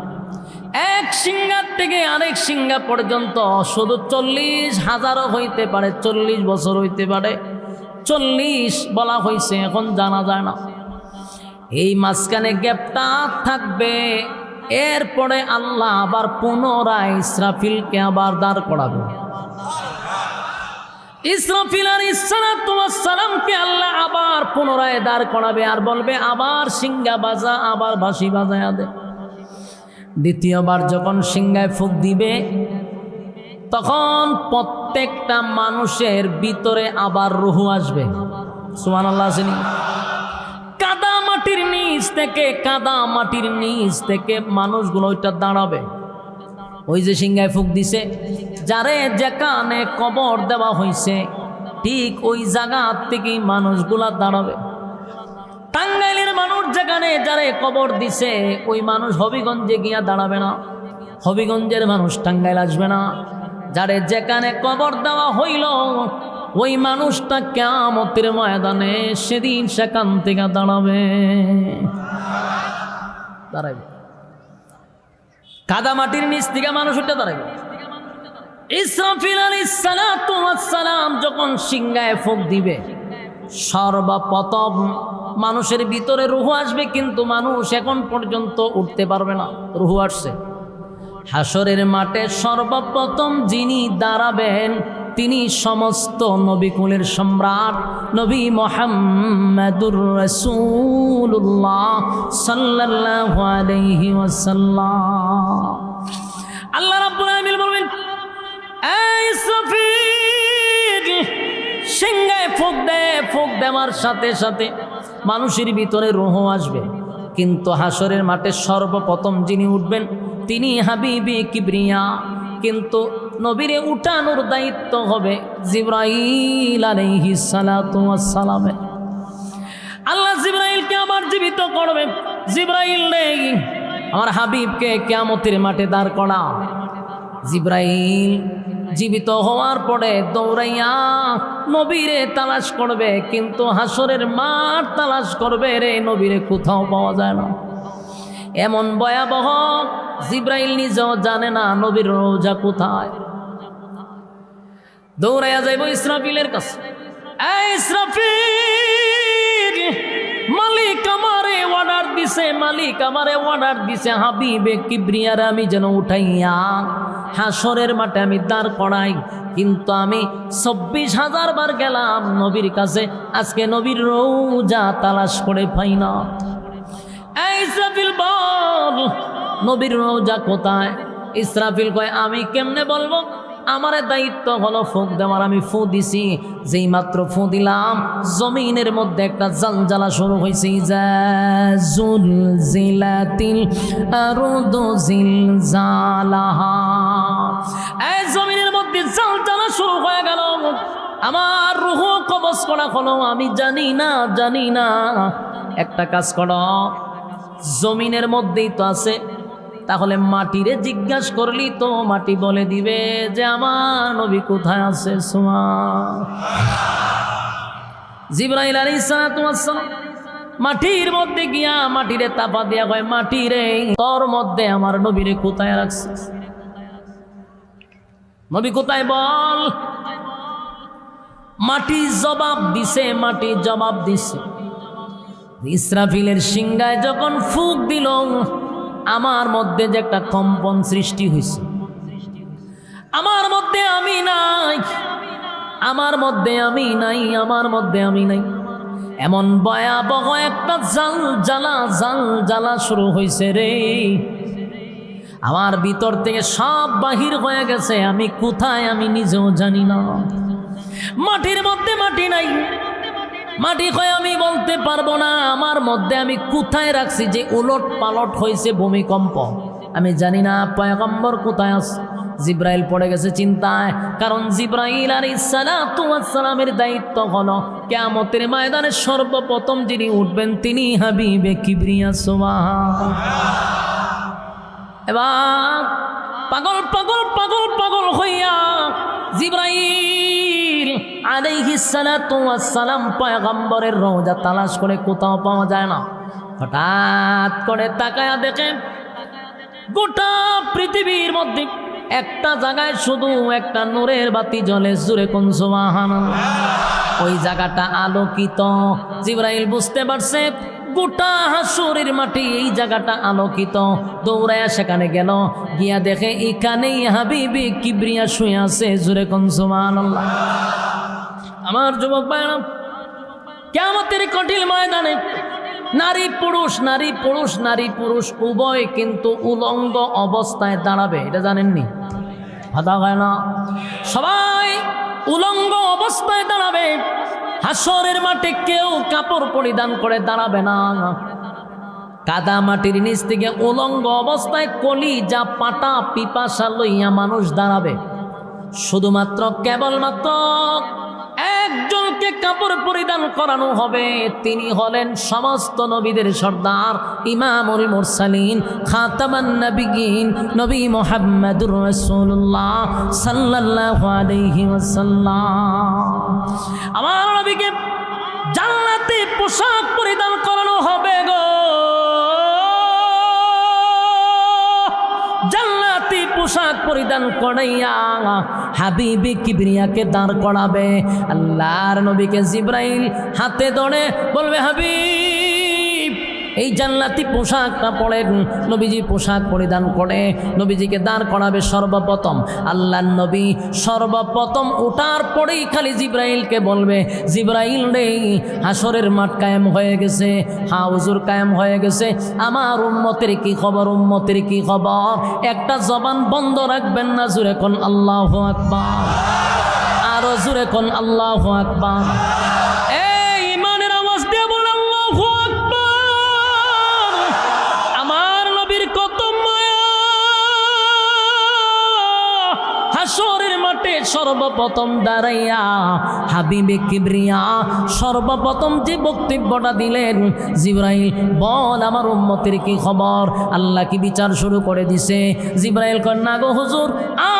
Speaker 1: এক সিংহার থেকে আরেক সিংহা পর্যন্ত শুধু 40,000 হইতে পারে, 40 বছর হইতে পারে, 40 বলা হয়েছে, এখন জানা যায় না। এই মাঝখানে গ্যাপটা থাকবে। এরপরে আল্লাহ আবার পুনরায় ইসরাফিলকে আবার দাঁড় করাবে। ইসরাফিল আলাইহিস সালামকে আল্লাহ আবার পুনরায় দাঁড় করাবে আর বলবে আবার সিংহা বাজা, আবার বাঁশি বাজায়া দে। দ্বিতীয়বার যখন সিংহায় ফুঁক দিবে তখন প্রত্যেকটা মানুষের ভিতরে আবার রূহ আসবে। সুবহানাল্লাহ। আসেনি? কাদা মাটির নিচ থেকে মানুষগুলো ওইটা দাঁড়াবে। ওই যে সিংহায় ফুঁক দিছে, যারে যেখানে কবর দেওয়া হয়েছে ঠিক ওই জায়গা থেকেই মানুষগুলা দাঁড়াবে। টাঙ্গাইলের মানুষ যেখানে যারে কবর দিছে ওই মানুষ হবিগঞ্জে গিয়া দাঁড়াবে না, হবিগঞ্জের মানুষ টাঙ্গাইল আসবে না। যারে যেখানে কবর দেওয়া হইল ওই মানুষটা কিয়ামতের ময়দানে সেদিন সেখান থেকে দাঁড়াবে। কাদা মাটির নিচ থেকে মানুষ উঠে দাঁড়াবে। ইসরাফিল আলাইহিস সালাম যখন সিংহায় ফুঁক দিবে সর্বপ্রথম মানুষের ভিতরে রূহ আসবে, কিন্তু মানুষ এখন পর্যন্ত উঠতে পারবে না। রূহ আসছে। হাসরের মাঠে সর্বপ্রথম যিনি দাঁড়াবেন তিনি সমস্ত নবীকুলের সম্রাট নবী মুহাম্মদুর রাসূলুল্লাহ সাল্লাল্লাহু আলাইহি ওয়াসাল্লাম। আল্লাহ রাব্বুল আলামিন বলবেন, এই ইসরাফিল সিংহায় ফুঁক দে। ফুঁক দেওয়ার সাথে সাথে মানুষের ভিতরে রূহ আসবে, কিন্তু হাসরের মাঠে সর্বপ্রথম যিনি উঠবেন তিনি হাবিবে কিবরিয়া। কিন্তু নবীরে উঠানোর দায়িত্ব হবে জিবরাইল আলাইহিস সালাতু ওয়াস সালামের। আল্লাহ জিবরাইলকে আবার জীবিত করবে। জিবরাইল নেই, আমার হাবিবকে কিয়ামতের মাঠে দাঁড় করা। জিবরাইল জীবিত হওয়ার পরে দৌড়াইয়া নবীরে তালাশ করবে, কিন্তু হাসরের মাঠ তালাশ করবে রে, নবীরে কোথাও পাওয়া যায় না। এমন ভয়াবহ জিবরাইল নিজেও জানে না নবীর রওজা কোথায়। দৌড়াইয়া যাইব ইসরাফিলের কাছে। এই ইসরাফিল, মালিক আমারে অর্ডার দিছে হাবিবে কিবরিয়ার আমি যেন উঠাইয়া হাসরের মাঠে আমি দাঁড় করাই, কিন্তু আমি 24,000 বার গেলাম নবীর কাছে, আজকে নবীর রওজা তালাশ করে পাই না। এই ইসরাফিল বল, নবীর রওজা কোথায়? ইসরাফিল কয়, আমি কেমনে বলবো? আমার দায়িত্ব হলো ফুঁক দেওয়ার। আমি ফু দিছি, যেই মাত্র ফু দিলাম জমিনের মধ্যে একটা জালজালা শুরু হয়েছে। জুলজিলাতিল আরদু জিলজালাহা। এই জমিনের মধ্যে জালজালা শুরু হয়ে গেল। আমার রূহ কবজ করা হলো। আমি জানি না। একটা কাজ করো, জমিনের মধ্যেই তো আছে, তাহলে মাটিরে জিজ্ঞাসা করলি তো মাটি বলে দিবে যে আমার নবী কোথায় আছে। জিবরাইল আলাইহিস সালাম মাটির মধ্যে গিয়া মাটিরে তাপা দিয়া কয়, মাটিরে তোর মধ্যে আমার নবীরে কোথায় রাখছিস? নবী কোথায় বল। মাটি জবাব দিছে। ইসরাফিলের সিংহায় যখন ফুঁক দিল আমার মধ্যে যে একটা কম্পন সৃষ্টি হয়েছে, আমার মধ্যে আমি নাই, এমন ভয়াবহ একটা জালজালা শুরু হয়েছে রে। আমার ভিতর থেকে সব বাহির হয়ে গেছে, আমি কোথায় আমি নিজেও জানি না। মাটির মধ্যে মাটি নাই, মাটি কয় আমি বলতে পারবো না আমার মধ্যে আমি কোথায় রাখছি। যে উলট পালট হয়েছে ভূমিকম্প, আমি জানি না পয়গম্বর কোথায় আছে। জিব্রাইল পড়ে গেছে চিন্তায়, কারণ জিব্রাইল আলাইহিস সালাতু ওয়াস সালামের দায়িত্ব হলো কিয়ামতের ময়দানে সর্বপ্রথম যিনি উঠবেন তিনি হাবিবে কিবরিয়া সুবহানাল্লাহ। এবার পাগল পাগল পাগল পাগল হইয়া জিব্রাইল আলাইহিস সালাতু ওয়াস সালাম পয়গম্বরের রওজা তালাশ করে কোথাও পাওয়া যায় না। হঠাৎ করে তাকায়া দেখে গোটা পৃথিবীর মধ্যে একটা জায়গায় শুধু একটা নূরের বাতি জ্বলে, জোরে কোন সুবহানাল্লাহ। ওই জায়গাটা আলোকিত। জিব্রাইল বুঝতে পারছে গোটা হাসরের মাটি এই জায়গাটা আলোকিত। দৌড়ায়া সেখানে গেল, গিয়া দেখে এখানেই হাবিবে কিবরিয়া শুয়ে আছে, জোরে কোন সুবহানাল্লাহ। আমার যুবক ভাইরা, কিয়ামতের কঠিন ময়দানে নারী পুরুষ নারী পুরুষ নারী পুরুষ উভয় কিন্তু উলঙ্গ অবস্থায় দাঁড়াবে, এটা জানেননি? কথা হয় না, সবাই উলঙ্গ অবস্থায় দাঁড়াবে। হাসরের মাঠে কেউ কাপড় পরিধান করে দাঁড়াবে না। কাদা মাটির নিচ থেকে উলঙ্গ অবস্থায় কলিজা পাটা পিপাসা লইয়া মানুষ দাঁড়াবে। শুধুমাত্র কেবলমাত্র একজনকে কাপড় পরিধান করানো হবে, তিনি হলেন সমস্ত নবীদের সর্দার, ইমামুল মুরসালিন, খাতামান নবিয়্যিন, নবী মুহাম্মদুর রাসূলুল্লাহ সাল্লাল্লাহু আলাইহি ওয়াসাল্লাম। আমার নবীকে জান্নাতি পোশাক পরিধান করানো হবে গো, জান্নাতি পোশাক পরিধান করাইয়া হাবিবে কিবরিয়াকে দাঁড় করাবে। আল্লাহর নবীকে জিব্রাইল হাতে ধরে বলবে, হাবিব এই জান্নাতি পোশাকটা পরেন। নবীজি পোশাক পরিধান করে নবীজিকে দাঁড় করাবে। সর্বপ্রথম আল্লাহর নবী সর্বপ্রথম ওঠার পরেই খালি জিব্রাইলকে বলবে, জিব্রাইল রে হাসরের মাঠ কায়েম হয়ে গেছে, হ্যাঁ হুজুর কায়েম হয়ে গেছে, আমার উম্মতের কি খবর, উম্মতের কি খবর? একটা জবান বন্ধ রাখবেন না, জোরে কোন আল্লাহু আকবার, আরো জোরে কোন আল্লাহু আকবার। এই ইমানের আওয়াজ দিয়ে বলেন আল্লাহু আকবার। আমার নবীর কত মায়া, হাসরের মাঠে সর্বপ্রথম দাঁড়াইয়া হাবিবে কিবরিয়া সর্বপ্রথম যে বক্তব্যটা দিলেন, জিব্রাইল বল আমার উম্মতের কি খবর, আল্লাহ কি বিচার শুরু করে দিছে? জিব্রাইল কয়, না গো হুজুর,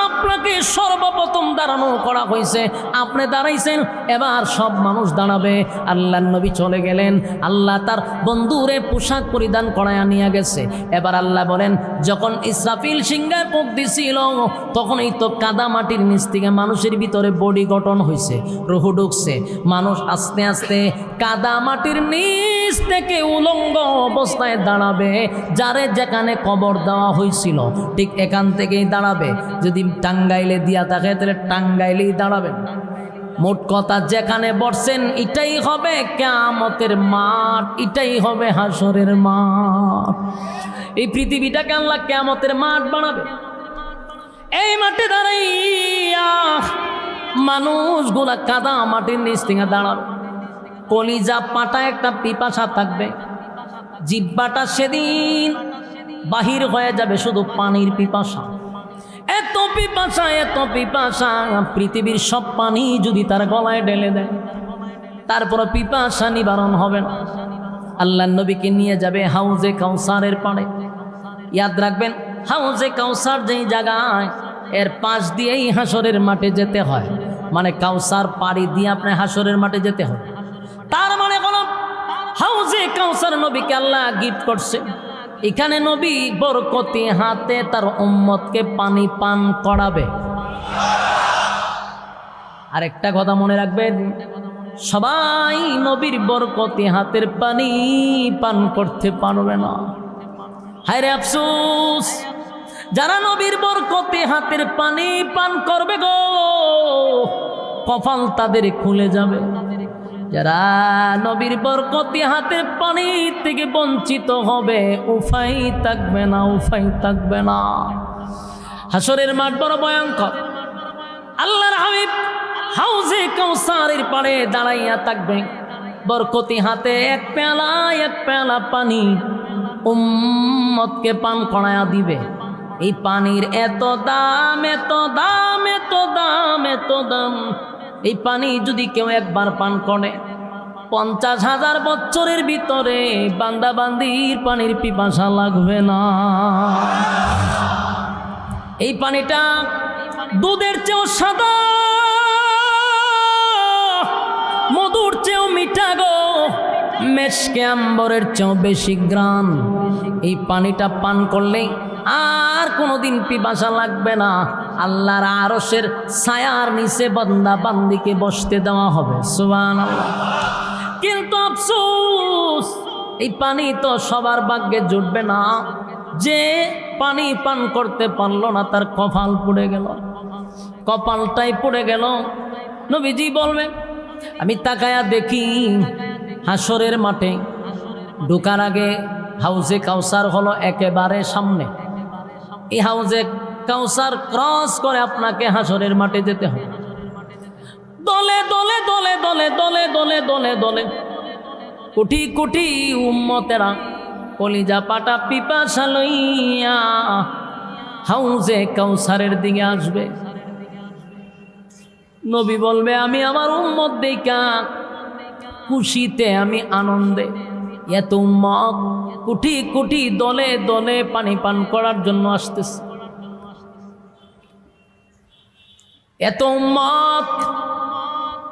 Speaker 1: আপনাকে সর্বপ্রথম দাঁড়ানো করা হয়েছে, আপনি দাঁড়াইছেন, এবার সব মানুষ দাঁড়াবে। আল্লাহর নবী চলে গেলেন, আল্লাহ তার বন্ধুরে পোশাক পরিধান করায়া নিয়ে গেছে। এবার আল্লাহ বলেন, যখন ইসরাফিল সিংহার পোক দিছিল তখনই তো কাদা মাটির নিচ থেকে মানুষের ভিতরে বডি গঠন হয়েছে, রুহ ঢুকছে। মানুষ আস্তে আস্তে কাদা মাটির নিচ থেকে উলঙ্গ অবস্থায় দাঁড়াবে। যারে যেখানে কবর দেওয়া হয়েছিল ঠিক এখান থেকেই দাঁড়াবে। যদি টাঙ্গাইলে দিয়া থাকে তাহলে টাঙ্গাইলেই দাঁড়াবেন। মোট কথা যেখানে বসছেন এটাই হবে কিয়ামতের মাঠ, এটাই হবে হাসরের মাঠ। এই পৃথিবীটাকে আল্লাহ কিয়ামতের মাঠ বানাবে। এই মাঠে দাঁড়াইয়া মানুষগুলা কাদা মাটির নিচ থেকে দাঁড়াবে। কলিজা পাটা একটা পিপাসা থাকবে, জিহ্বাটা সেদিন বাহির হয়ে যাবে শুধু পানির পিপাসা। এত পিপাসা, এত পিপাসা, পৃথিবীর সব পানি যদি তার গলায় ঢেলে দেয় তারপর পিপাসা নিবারণ হবে না। আল্লাহর নবীকে নিয়ে যাবে হাউজে কাউসারের পাড়ে। ইয়াদ রাখবেন, হাউজে কাউসার যেই জায়গায়, এর পাশ দিয়েই হাসরের মাঠে যেতে হয়। মানে কাউসার পাড়ি দিয়ে আপনি হাসরের মাঠে যেতে হয়। তার মানে হলো হাউজে কাউসার নবীকে আল্লাহ গিফট করছে। এখানে নবী বরকতি হাতে তার উম্মতকে পানি পান করাবে। আরেকটা কথা মনে রাখবেন, সবাই নবীর বরকতি হাতের পানি পান করতে পারবে না। হায় রে আফসোস, যারা নবীর বরকতি হাতের পানি পান করবে গো, কপাল তাদের খুলে যাবে। যারা নবীর বরকতি হাতের পানি থেকে বঞ্চিত হবে, উফাই থাকবে না, উফাই থাকবে না। হাসরের মাঠ বড় ভয়ঙ্কর। আল্লাহর হাবিব হাউজে কাউসারের পাড়ে দাঁড়াইয়া থাকবে, বরকতি হাতে এক পেয়ালা পানি উম্মতকে পান করায়া দিবে। এই পানির এত দাম, এত দাম, এত দাম, এত দাম। এই পানি যদি কেউ একবার পান করে 50,000 বছরের ভিতরে বান্দাবান্দির পানির পিপাসা লাগবে না। এই পানিটা দুধের চেয়েও সাদা, মধুর চেয়েও মিঠা গো, মেশকে আম্বরের চেয়েও বেশি গ্রান। এই পানিটা পান করলে আর কোনোদিন পিপাসা লাগবে না। আল্লাহর আরশের ছায়ার নিচে বান্দা বান্দিকে বসতে দেওয়া হবে, সুবহানাল্লাহ। কিন্তু আফসোস, এই পানি তো সবার ভাগ্যে জুটবে না। যে পানি পান করতে পারলো না তার কপাল পুড়ে গেল, কপালটাই পুড়ে গেল। নবীজি বলবেন, আমি তাকায়া দেখি হাসরের মাঠে ঢোকার আগে হাউজে কাউসার হলো একেবারে সামনে। এই হাউজে কাউসার ক্রস করে আপনাকে হাসরের মাঠে যেতে হবে। দলে দলে দলে দলে দলে দলে দলে দলে কোটি কোটি উম্মতেরা কলিজা পাটা পিপাসা লইয়া হাউজে কাউসারের দিকে আসবে। নবী বলবে, আমি আমার উম্মত দেখা খুশিতে, আমি আনন্দে, এত উম্মত কোটি কোটি দলে দলে পানি পান করার জন্য আসতেছে। এত উম্মত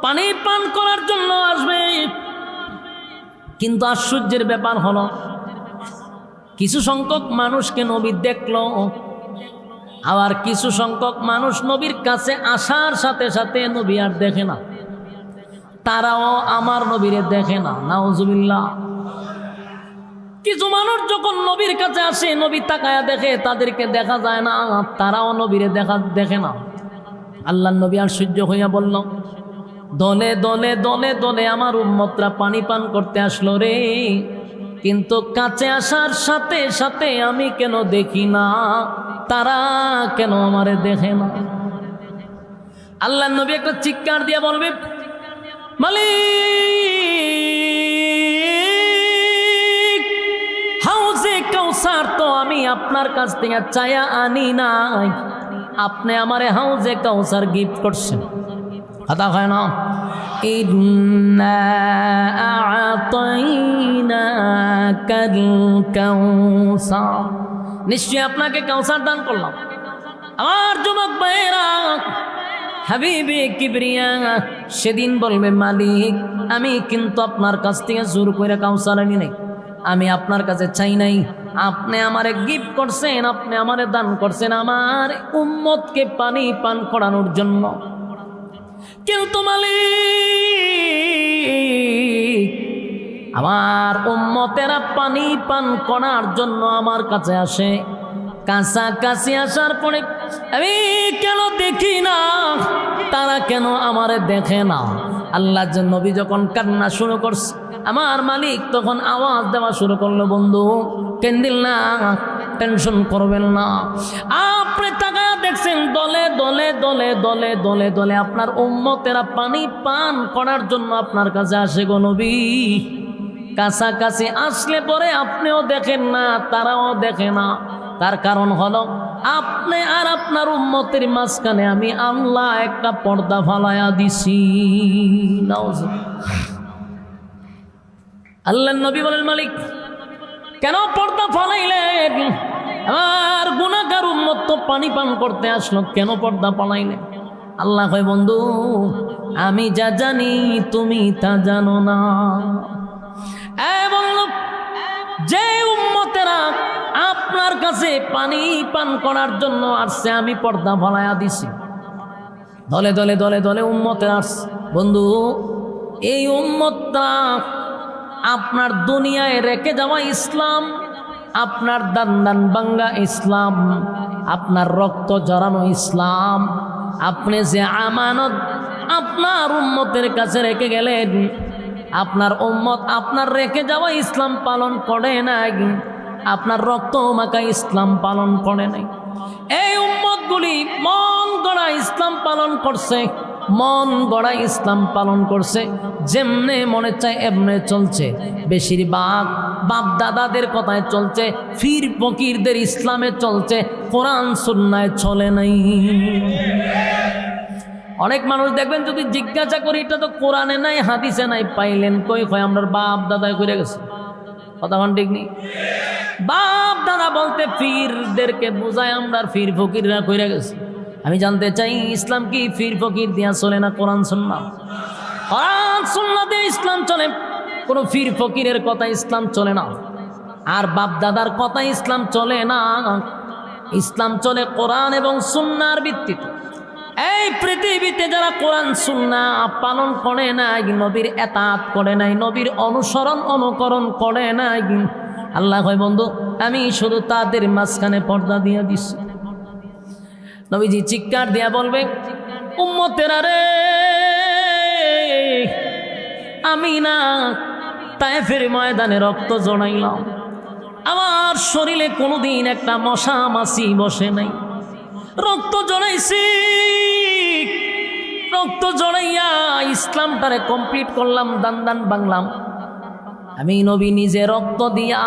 Speaker 1: পানি পান করার জন্য আসবে। কিন্তু আশ্চর্যের ব্যাপার হলো, কিছু সংখ্যক মানুষকে নবী দেখলো, আবার কিছু সংখ্যক মানুষ নবীর কাছে আসার সাথে সাথে নবী আর দেখে না। তারাও আমার নবীরে দেখে না, নাউজুবিল্লাহ। কিছু মানুষ যখন নবীর কাছে আসে, নবী তাকায়া দেখে, তাদেরকে দেখা যায় না, তারাও নবীরে দেখে না। আল্লাহর নবী আশ্চর্য হইয়া বলল, দলে দলে দলে দলে আমার উম্মতরা পানি পান করতে আসলো রে, কিন্তু কাছে আসার সাথে সাথে আমি কেন দেখি না, তারা কেন আমারে দেখে না? আল্লাহর নবী একটা চিৎকার দিয়ে বলবে, মালিক, হাউজে কাউসার তো আমি আপনার কাছ থেকে চায়া আনি নাই, আপনি আমারে হাউজে কাউসার গিফট করছেন। কথা হয় না? ইন্না আ'তাইনাকাল কাউসার, নিশ্চয় আপনাকে কাউসার দান করলাম। আমার যুবক ভাইয়েরা, হাবিবে কিবরিয়া সেদিন বলবে, মালিক, আমি কিন্তু আপনার কাছ থেকে জোর করে কাউসার আনি নাই, আমি আপনার কাছে চাই নাই, আপনি আমারে গিফট করছেন, আপনি আমারে দান করছেন আমার উম্মতকে পানি পান করানোর জন্য। কিন্তু মালিক, আমার উম্মতেরা পানি পান করার জন্য আমার কাছে আসে, কাছাকাছি আসার পরে আমি কেন দেখি না, তারা কেন আমারে দেখে না? আল্লাহর নবী যখন কান্না শুরু করছে, আমার মালিক তখন আওয়াজ দেওয়া শুরু করলো, বন্ধু কেন্দিল না, টেনশন করবেন না। আপনি তাকায়া দেখছেন দলে দলে দলে দলে দলে দলে আপনার উম্মতেরা পানি পান করার জন্য আপনার কাছে আসে গো নবী। কাছাকাছি আসলে পরে আপনিও দেখেন না, তারাও দেখে না। তার কারণ হলো, আপনি আর আপনার উম্মতের মাঝখানে আমি আল্লাহ একটা পর্দা ফালায়া দিছি। আল্লাহর নবী বলেন, মালিক কেন পর্দা ফালাইলেন? আমার গুনাহগার উম্মত তো পানি পান করতে আসলো, কেন পর্দা ফালাইলেন? আল্লাহ কয়, বন্ধু আমি যা জানি তুমি তা জানো না। এবং যে উম্মতেরা আপনার কাছে পানি পান করার জন্য আসছে, আমি পর্দা ফালাইয়া দিছি। দলে দলে দলে দলে উম্মতেরা আসছে। বন্ধু, এই উম্মতটা আপনার দুনিয়ায় রেখে যাওয়া ইসলাম, আপনার দান ভাঙ্গা ইসলাম, আপনার রক্ত জড়ানো ইসলাম, আপনি যে আমানত আপনার উম্মতের কাছে রেখে গেলেন, আপনার উম্মত আপনার রেখে যাওয়া ইসলাম পালন করে নাই, আপনার রক্ত মাখা ইসলাম পালন করে নাই। এই উম্মতগুলি মন গড়া ইসলাম পালন করছে, মন গড়া ইসলাম পালন করছে, যেমনে মনে চায় এমনে চলছে। বেশিরভাগ বাপ দাদাদের কথায় চলছে, ফির ফকিরদের ইসলামে চলছে, কোরআন সুন্নায় চলে নাই। অনেক মানুষ দেখবেন যদি জিজ্ঞাসা করি এটা তো কোরআনে নাই হাদিসে নাই, পাইলেন কই? কয় আমরা বাপ দাদায় করে গেছে। কথা কোন ঠিক নেই? বাপ দাদা বলতে ফিরদেরকে বোঝায়, আমরা ফির ফকিররা কইরা গেছি। আমি জানতে চাই ইসলাম কি ফির ফকির দিয়া চলে না কোরআন সুন্নাহ? কোরআন সুন্নাহ দিয়ে ইসলাম চলে, কোনো ফির ফকিরের কথা ইসলাম চলে না, আর বাপ দাদার কথা ইসলাম চলে না। ইসলাম চলে কোরআন এবং সুন্নাহর ভিত্তিতে। এই পৃথিবীতে যারা কোরআন সুন্নাহ পালন করে নাই, নবীর এতাত করে নাই, নবীর অনুসরণ অনুকরণ করে নাই, আল্লাহ কয় বন্ধু আমি শুধু তাদের মাঝখানে পর্দা দিয়ে দিচ্ছি। নবীজি চিৎকার দিয়া বলবে, উম্মতেরা রে, আমি না তায়েফের ময়দানে রক্ত জড়াইলাম, আমার শরীরে কোনোদিন একটা মশা মাছি বসে নাই। রক্ত জড়াইছি, রক্ত জড়াইয়া ইসলামটারে কমপ্লিট করলাম, দান দান বাংলাম। আমি নবী নিজে রক্ত দিয়া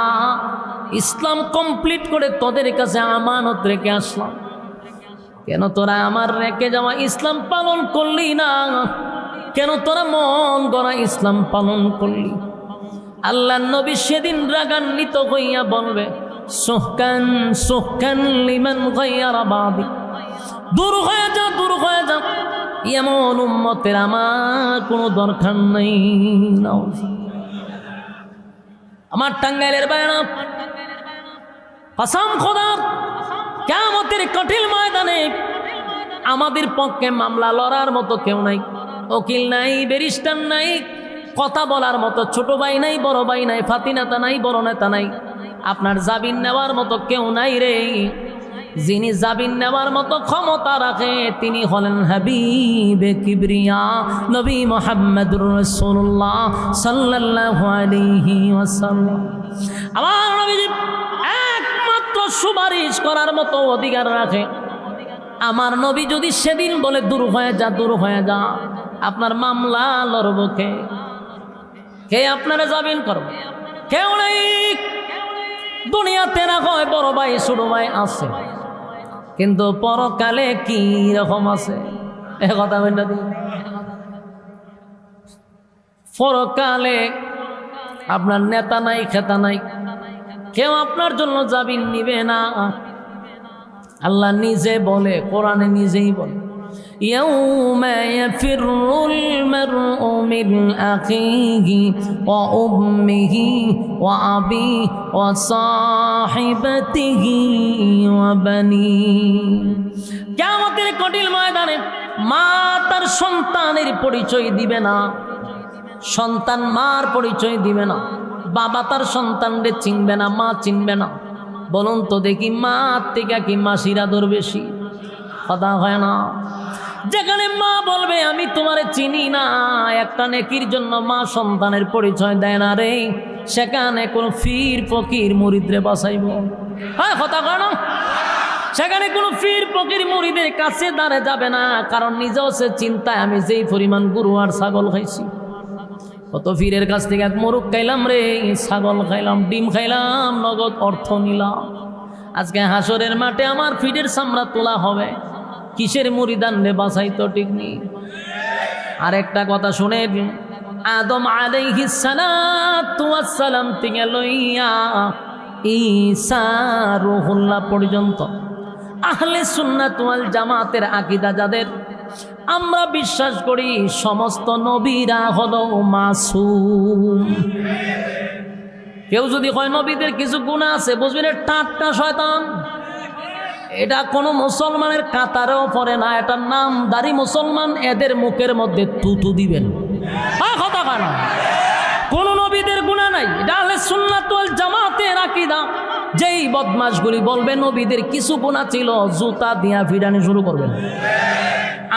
Speaker 1: ইসলাম কমপ্লিট করে তোদের কাছে আমানত রেখে আসলাম। কেন তোরা আমার রেখে যাওয়া ইসলাম পালন করলি না? কেন তোরা মন গড়া ইসলাম পালন করলি? আল্লাহ নবী সেদিন রাগান্বিত হইয়া বলবে, সুহকান সুহকান লিমান গায়রা বাদি, দূর হয়ে যা, দূর হয়ে যা, এমন উম্মতের আমার কোনো দরকার নাই। আমার টাঙ্গাইলের বায়না, কসম খোদার, কিয়ামতের কঠিন ময়দানে আমাদের পক্ষে মামলা লড়ার মতো কেউ নাই, উকিল নাই, ব্যারিস্টার নাই, কথা বলার মতো ছোট ভাই নাই, বড় ভাই নাই, ফাতি নেতা নাই, বড় নেতা নাই, আপনার জামিন নেওয়ার মতো কেউ নাই রে। যিনি জামিন নেওয়ার মতো ক্ষমতা রাখে তিনি হলেন হাবিবে কিবরিয়া নবী মুহাম্মদুর রাসূলুল্লাহ সাল্লাল্লাহু আলাইহি ওয়াসাল্লাম। আমার নবীজি একমাত্র সুপারিশ করার মতো অধিকার রাখে। আমার নবী যদি সেদিন বলে দূর হয়ে যা, দূর হয়ে যা, আপনার মামলা লড়ব কে? কে আপনারা জামিন করবে? কেউ নেই। দুনিয়াতে না হয় বড় ভাই ছোট ভাই আছে, কিন্তু পরকালে কি রকম আছে এ কথা বলতে দিই। পরকালে আপনার নেতা নাই, খেতা নাই, কেউ আপনার জন্য জামিন নিবে না। আল্লাহ নিজে বলে, কোরআনে নিজেই বলে, ইয়াউমা ইয়াফিরুল মারউ মিন আখিহি ওয়া উম্মিহি ওয়া আবিহি ওয়া সাহিবাতিহি ওয়া বানিহি। কিয়ামতের কঠিন ময়দানে মা তার সন্তানের পরিচয় দিবে না, সন্তান মার পরিচয় দিবে না, বাবা তার সন্তানদের চিনবে না, মা চিনবে না। বলুন তো দেখি, মা থেকে কি মাসির আদর বেশি? কথা হয় না? যেখানে মা বলবে আমি তোমারে চিনি না, একটা নেকির জন্য মা সন্তানের পরিচয় দেয় না রে, সেখানে কোন ফির ফকির মুরিদরে বাঁচাইব? হ্যাঁ, কথা কয় না? সেখানে কোনো ফির ফকির মুরিদের কাছে দাঁড়ে যাবে না, কারণ নিজেও সে চিন্তায় আমি যেই পরিমাণ গরু আর ছাগল খাইছি, কত ফিরের কাছ থেকে এক মোরগ খাইলাম রে, ছাগল খাইলাম, ডিম খাইলাম, নগদ অর্থ নিলাম। আজকে হাসরের মাঠে আমার ফিরের চামড়া তোলা হবে, কিসের মুরিদান রে বাঁচাইতো? ঠিক নেই। আর একটা কথা শুনে, আদম আলাইহিস সালাতু ওয়াস সালাম থেকে লইয়া ঈসা রূহুল্লাহ পর্যন্ত আহলে সুন্নাত ওয়াল জামাতের আকীদা যাদের, আমরা বিশ্বাস করি সমস্ত নবীরা হলো মাসুম। কেউ যদি কয় নবীদের কিছু গুনাহ আছে, বুঝবেন টাটকা শয়তান। এটা কোনো মুসলমানের কাতারেও পড়ে না, এটার নামদারি মুসলমান, এদের মুখের মধ্যে তুতু দিবেন। কথা কয় না, কোন নবীদের গুনাহ নাই, এটা আহলে সুন্নাত ওয়াল জামাতের আকীদা। যেই বদমাশগুলি বলবে নবীদের কিছু গুনাহ ছিল, জুতা দিয়া ফিরানি শুরু করবেন।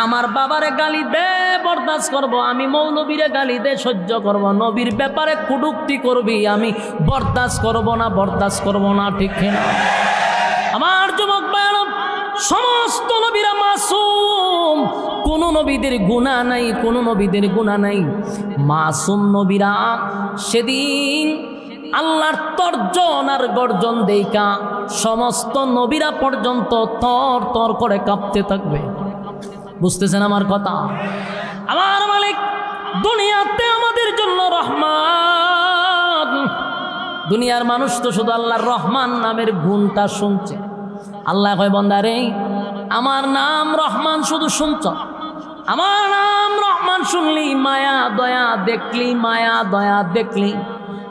Speaker 1: আমার বাবারে গালি দে বরদাস্ত করব, আমি মৌলবীরে গালি দে সহ্য করব, নবীর ব্যাপারে কুটুক্তি করবি আমি বরদাস্ত করব না, বরদাস্ত করব না। ঠিক না? আমার যুবক ভাইরা, সমস্ত নবীরা মাসুম, কোন কোনো নবীদের গুনাহ নাই, কোনো নবীদের গুনাহ নাই। মাসুম নবীরা সেদিন আল্লাহর তর্জন আর গর্জন দেইকা সমস্ত নবীরা পর্যন্ত তর তর করে কাঁপতে থাকবে। বুঝতেছেন আমার কথা? আমার মালিক দুনিয়াতে আমাদের জন্য রহমান। দুনিয়ার মানুষ তো শুধু আল্লাহর রহমান নামের গুণটা শুনছে। আল্লাহ কয় বান্দারে আমার নাম রহমান শুধু শুনছ, আমার নাম রহমান শুনলি, মায়া দয়া দেখলি, মায়া দয়া দেখলি।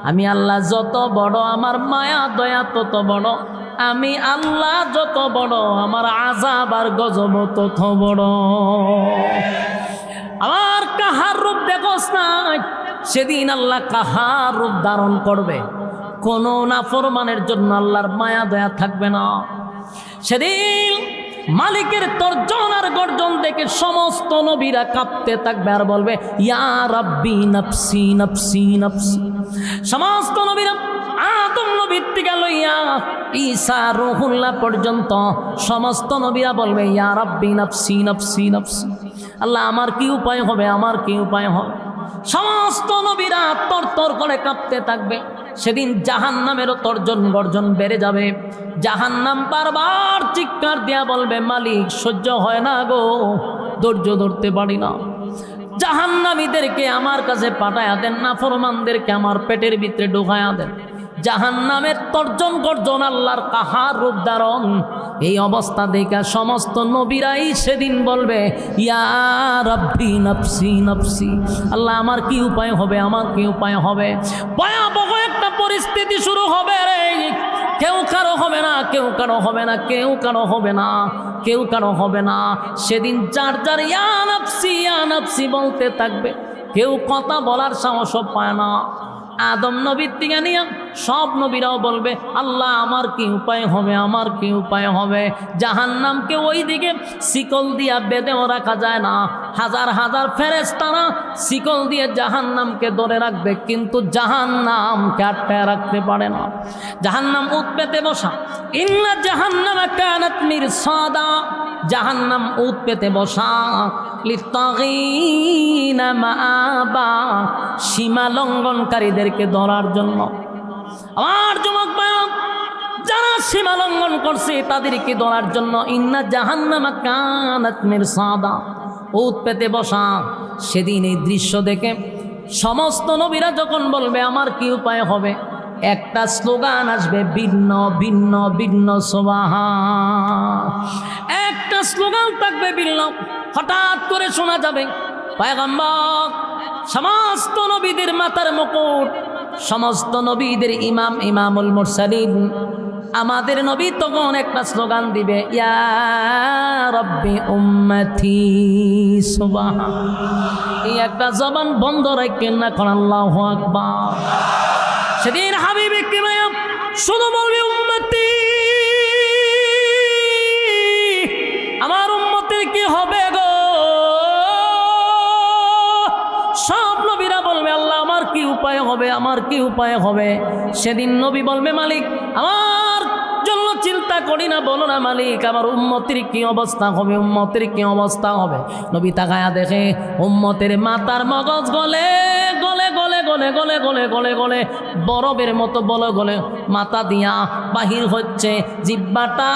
Speaker 1: আমি আল্লাহ যত বড়, আমার মায়া দয়া তত বড়। আমি আল্লাহ যত বড়, আমার আযাব আর গজব তত বড়। আমার কাহার রূপ দেখোস না, সেদিন আল্লাহ কাহার রূপ ধারণ করবে। কোনো নাফরমানের জন্য আল্লাহর মায়া দয়া থাকবে না। সেদিন মালিকের তর্জন আর গর্জন দেখে সমস্ত নবীরা কাঁপতে থাকবে আর বলবে ইয়া রাব্বি নফসি নফসি নফসি। সমস্ত নবীরা আদম নবীর থেকে লইয়া ঈসা রূহুল্লাহ পর্যন্ত সমস্ত নবীরা বলবে ইয়া রাব্বি নফসি নফসি নফসি। আল্লাহ আমার কি উপায় হবে, আমার কি উপায় হবে। সমস্ত নবীরা তর তর করে কাঁপতে থাকবে। সেদিন জাহান্নামেরও তর্জন গর্জন বেড়ে যাবে। জাহান্নাম বারবার চিৎকার দিয়া বলবে মালিক সহ্য হয় না গো, ধৈর্য ধরতে পারি না। জাহান্নামীদেরকে আমার কাছে পাঠায়া দেন, নাফরমানদেরকে আমার পেটের ভিতরে ঢুকায়া দেন। জাহান্নামের তর্জন গর্জন, আল্লাহর কাহার রূপ ধারণ। এই অবস্থা দেখা সমস্ত নবীরাই সেদিন বলবে ইয়া রাব্বি নফসি নফসি। আল্লাহ আমার কি উপায় হবে, আমার কি উপায় হবে। ভয়াবহ একটা পরিস্থিতি শুরু হবে রে। কেউ কারো হবে না, কেউ কারো হবে না, কেউ কারো হবে না, কেউ কারো হবে না। সেদিন যার যার ইয়া নাফসি বলতে থাকবে। কেউ কথা বলার সাহসও পায় না। আদম নবীর থেকে নিয়ে সব নবীরাও বলবে আল্লাহ আমার কি উপায় হবে, আমার কি উপায় হবে। জাহান্নামকে ওই দিকে শিকল দিয়া বেঁধেও রাখা যায় না। হাজার হাজার ফেরেশতারা শিকল দিয়ে জাহান্নামকে ধরে রাখবে, কিন্তু জাহান্নামকে আটকায় রাখতে পারে না। জাহান্নাম উৎ পেতে বসা। ইন্না জাহান্নামা কানাত মিরসাদা। জাহান্নাম উৎ পেতে বসা। লিত্তাগীনা মাআবা। সীমা লঙ্ঘনকারীদেরকে ধরার জন্য। আমার যুবক ভাই, যারা সীমা লঙ্ঘন করছে তাদেরকে ধরার জন্য ইন্না জাহান্নামা কানাত মিরসাদা। উৎ পেতে বসা। সেদিন এই দৃশ্য দেখে সমস্ত নবীরা যখন বলবে আমার কি উপায় হবে, একটা স্লোগান আসবে ভিন্ন ভিন্ন ভিন্ন সুবহান। একটা স্লোগান থাকবে ভিন্ন। হঠাৎ করে শোনা যাবে পয়গম্বর, সমস্ত নবীদের মাথার মুকুট, সমস্ত নবীদের ইমাম, ইমামুল মুরসালিন, আমাদের নবী তখন একটা স্লোগান দিবে ইয়া রাব্বি উম্মতি সুবহান। এই একটা জবান বন্ধ রাখেন না, কোন আল্লাহু আকবার। সেদিন হাবিবে কিবরিয়া শুধু বলবে উম্মতি। আমার উম্মতের কি হবে গো? সব নবীরা বলবে আল্লাহ আমার কি উপায় হবে, আমার কি উপায় হবে। সেদিন নবী বলবে মালিক আমার জন্য চিন্তা করি না, বলো না মালিক আমার উম্মতের কি অবস্থা হবে, উম্মতের কি অবস্থা হবে। নবী তাকায়া দেখে উম্মতের মাথার মগজ গলে গলে গলে গলে গলে গলে গলে গলে বরফের মতো বলে গলে মাথা দিয়া বাহির হচ্ছে। জিহ্বাটা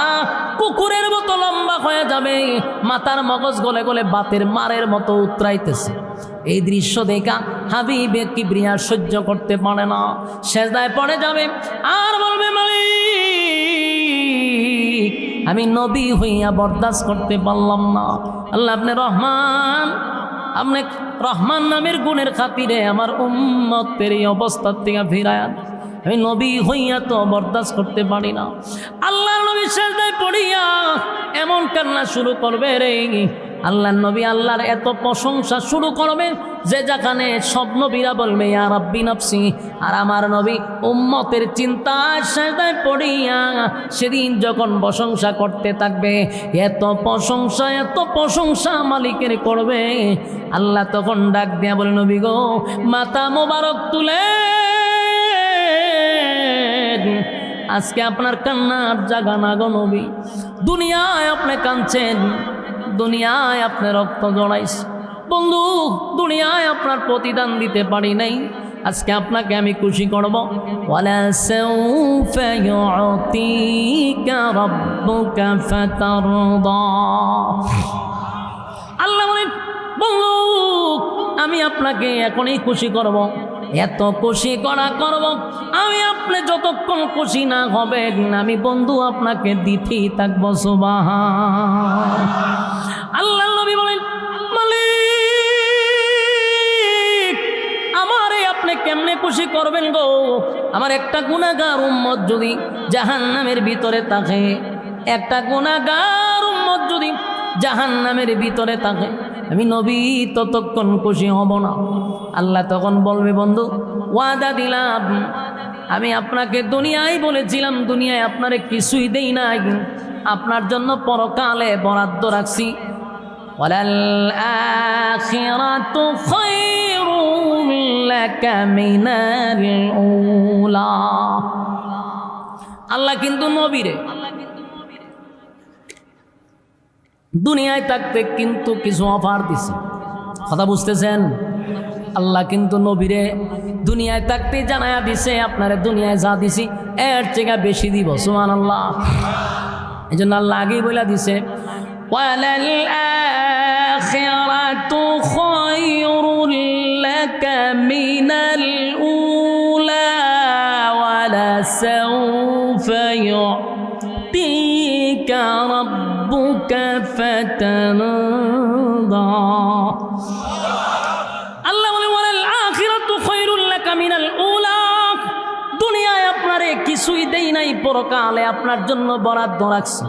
Speaker 1: কুকুরের মতো লম্বা হয়ে যাবে। মাথার মগজ গলে গলে বাতের মারের মতো উতরাইতেছে। এই দৃশ্য দেখা হাবিবে কিবরিয়া সহ্য করতে পারে না, সেজদায় পড়ে যাবে আর বলবে মালিক আমি নবী হইয়া বরদাস্ত করতে পারলাম না। আল্লাহ আপনি রহমান, আপনি রহমান নামের গুণের খাতিরে আমার উম্মতের এই অবস্থার থেকে ফিরায়, আমি নবী হইয়া তো বরদাস্ত করতে পারি না। আল্লাহ নবী সেজদায় পড়িয়া এমন কান্না শুরু করবে রে। আল্লাহ নবী আল্লাহর এত প্রশংসা শুরু করবে যে যেখানে সব নবীরা বলবে ইয়া রাব্বি নফসি, আর আমার নবী উম্মতের চিন্তায় সেজদায় পড়িয়া সেদিন যখন প্রশংসা করতে থাকবে, এত প্রশংসা মালিকের করবে। আল্লাহ তখন ডাক দিয়া বলে নবী গো মাথা মোবারক তুলে, আজকে আপনার কান্নার জাগা না গো নবী। দুনিয়ায় আপনি কাঁদছেন, দুনিয়ায় আপনি রক্ত জড়াইছে বন্ধু, দুনিয়ায় আপনার প্রতিদান দিতে পারি নাই, আজকে আপনাকে আমি খুশি করব। ওয়ালা সাউফা ইউতিকা রাব্বুকা ফাতারদা। আল্লাহ বলেন বন্ধু আমি আপনাকে এখনই খুশি করব, এত খুশি করব আমি আপনি যতক্ষণ খুশি না হবেন আমি বন্ধু আপনাকে দিতেই থাকবো। সুবহান আল্লাহ। নবী বলেন মালিক আমারে আপনি কেমনে খুশি করবেন গো? আমার একটা গুনাহগার উম্মত যদি জাহান্নামের ভিতরে থাকে, একটা গুনাহগার উম্মত যদি জাহান্নামের ভিতরে থাকে, আমি নবী ততক্ষণ খুশি হব না। আল্লাহ তখন বলবে বন্ধু ওয়াদা দিলাম, আমি আপনাকে দুনিয়ায় বলেছিলাম দুনিয়ায় আপনারে কিছুই দেই নাই, আপনার জন্য পরকালে বরাদ্দ রাখছি। ওয়ালাল আখিরাতু খায়রুল লাকা মিনাল উলা। আল্লাহ কিন্তু নবীরে দুনিয়ায় থাকতে কিন্তু কিছু অফার দিছে, কথা বুঝতেছেন? আল্লাহ কিন্তু নবীরে দুনিয়ায় থাকতে জানায়া দিছে আপনারে দুনিয়ায় যা দিছি এর থেকে বেশি দিব। সুবহানাল্লাহ। এই জন্য আল্লাহ আগেই বলে দিছে ওয়ালাল আখিরাতু খায়রুল লাকা মিনাল উলা ওয়ালা সাউফা ইউতিকা রাব্বুকা ফাতারদা। আল্লাহ বলে ওয়ালাল আখিরাতু খায়রুল লাকা মিনাল উলা। দুনিয়ায় আপনারে কিছুই দেই নাই, পরকালে আপনার জন্য বরাদ্দ রাখছি।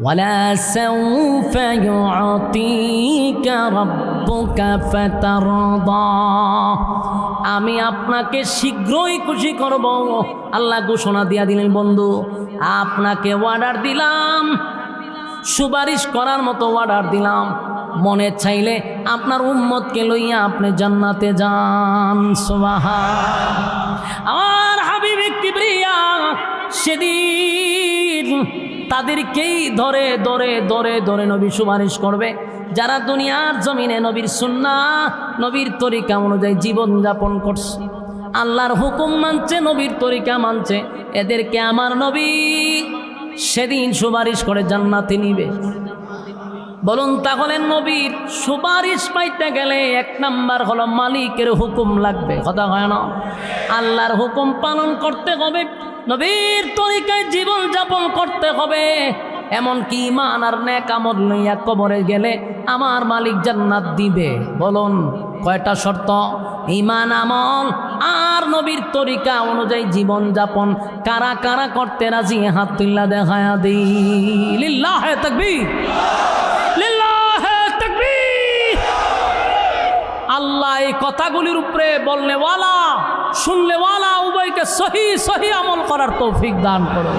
Speaker 1: ওয়ালা সাউফা ইউতিকা রাব্বুকা ফাতারদা। আমি আপনাকে শীঘ্রই খুশি করব। আল্লাহ ঘোষণা দিয়া দিলেন বন্ধু আপনাকে অর্ডার দিলাম, সুপারিশ করার মতো অর্ডার দিলাম, মনে চাইলে আপনার উম্মতকে লইয়া আপনি জান্নাতে যান। সুবহান। আমার হাবিব কিবরিয়া সেদিন তাদেরকেই ধরে ধরে ধরে ধরে নবী সুপারিশ করবে যারা দুনিয়ার জমিনে নবীর সুন্নাহ নবীর তরিকা অনুযায়ী জীবন যাপন করছে, আল্লাহর হুকুম মানছে, নবীর তরিকা মানছে, এদেরকে আমার নবী সেদিন সুপারিশ করে জান্নাতে নিবে। বলুন তাহলে নবীর সুপারিশ পাইতে গেলে এক নাম্বার হলো মালিকের হুকুম লাগবে, কথা হয় না? আল্লাহর হুকুম পালন করতে হবে, নবীর তরিকায় জীবন যাপন করতে হবে, এমনকি ঈমান আর নেক আমল লইয়া কবরে গেলে আমার মালিক জান্নাত দিবে। বলুন কয়টা শর্ত? ঈমান আমল আর নবীর তরিকা অনুযায়ী জীবন যাপন কারা কারা করতে রাজি হাত তুল্লা দেখায়া দিই। লিল্লাহে তাকবীর, লিল্লাহে তাকবীর। আল্লাহ এই কথাগুলির উপরে বললে ওয়ালা শুনলে ওয়ালা উভয়কে সহি সহি আমল করার তৌফিক দান করো।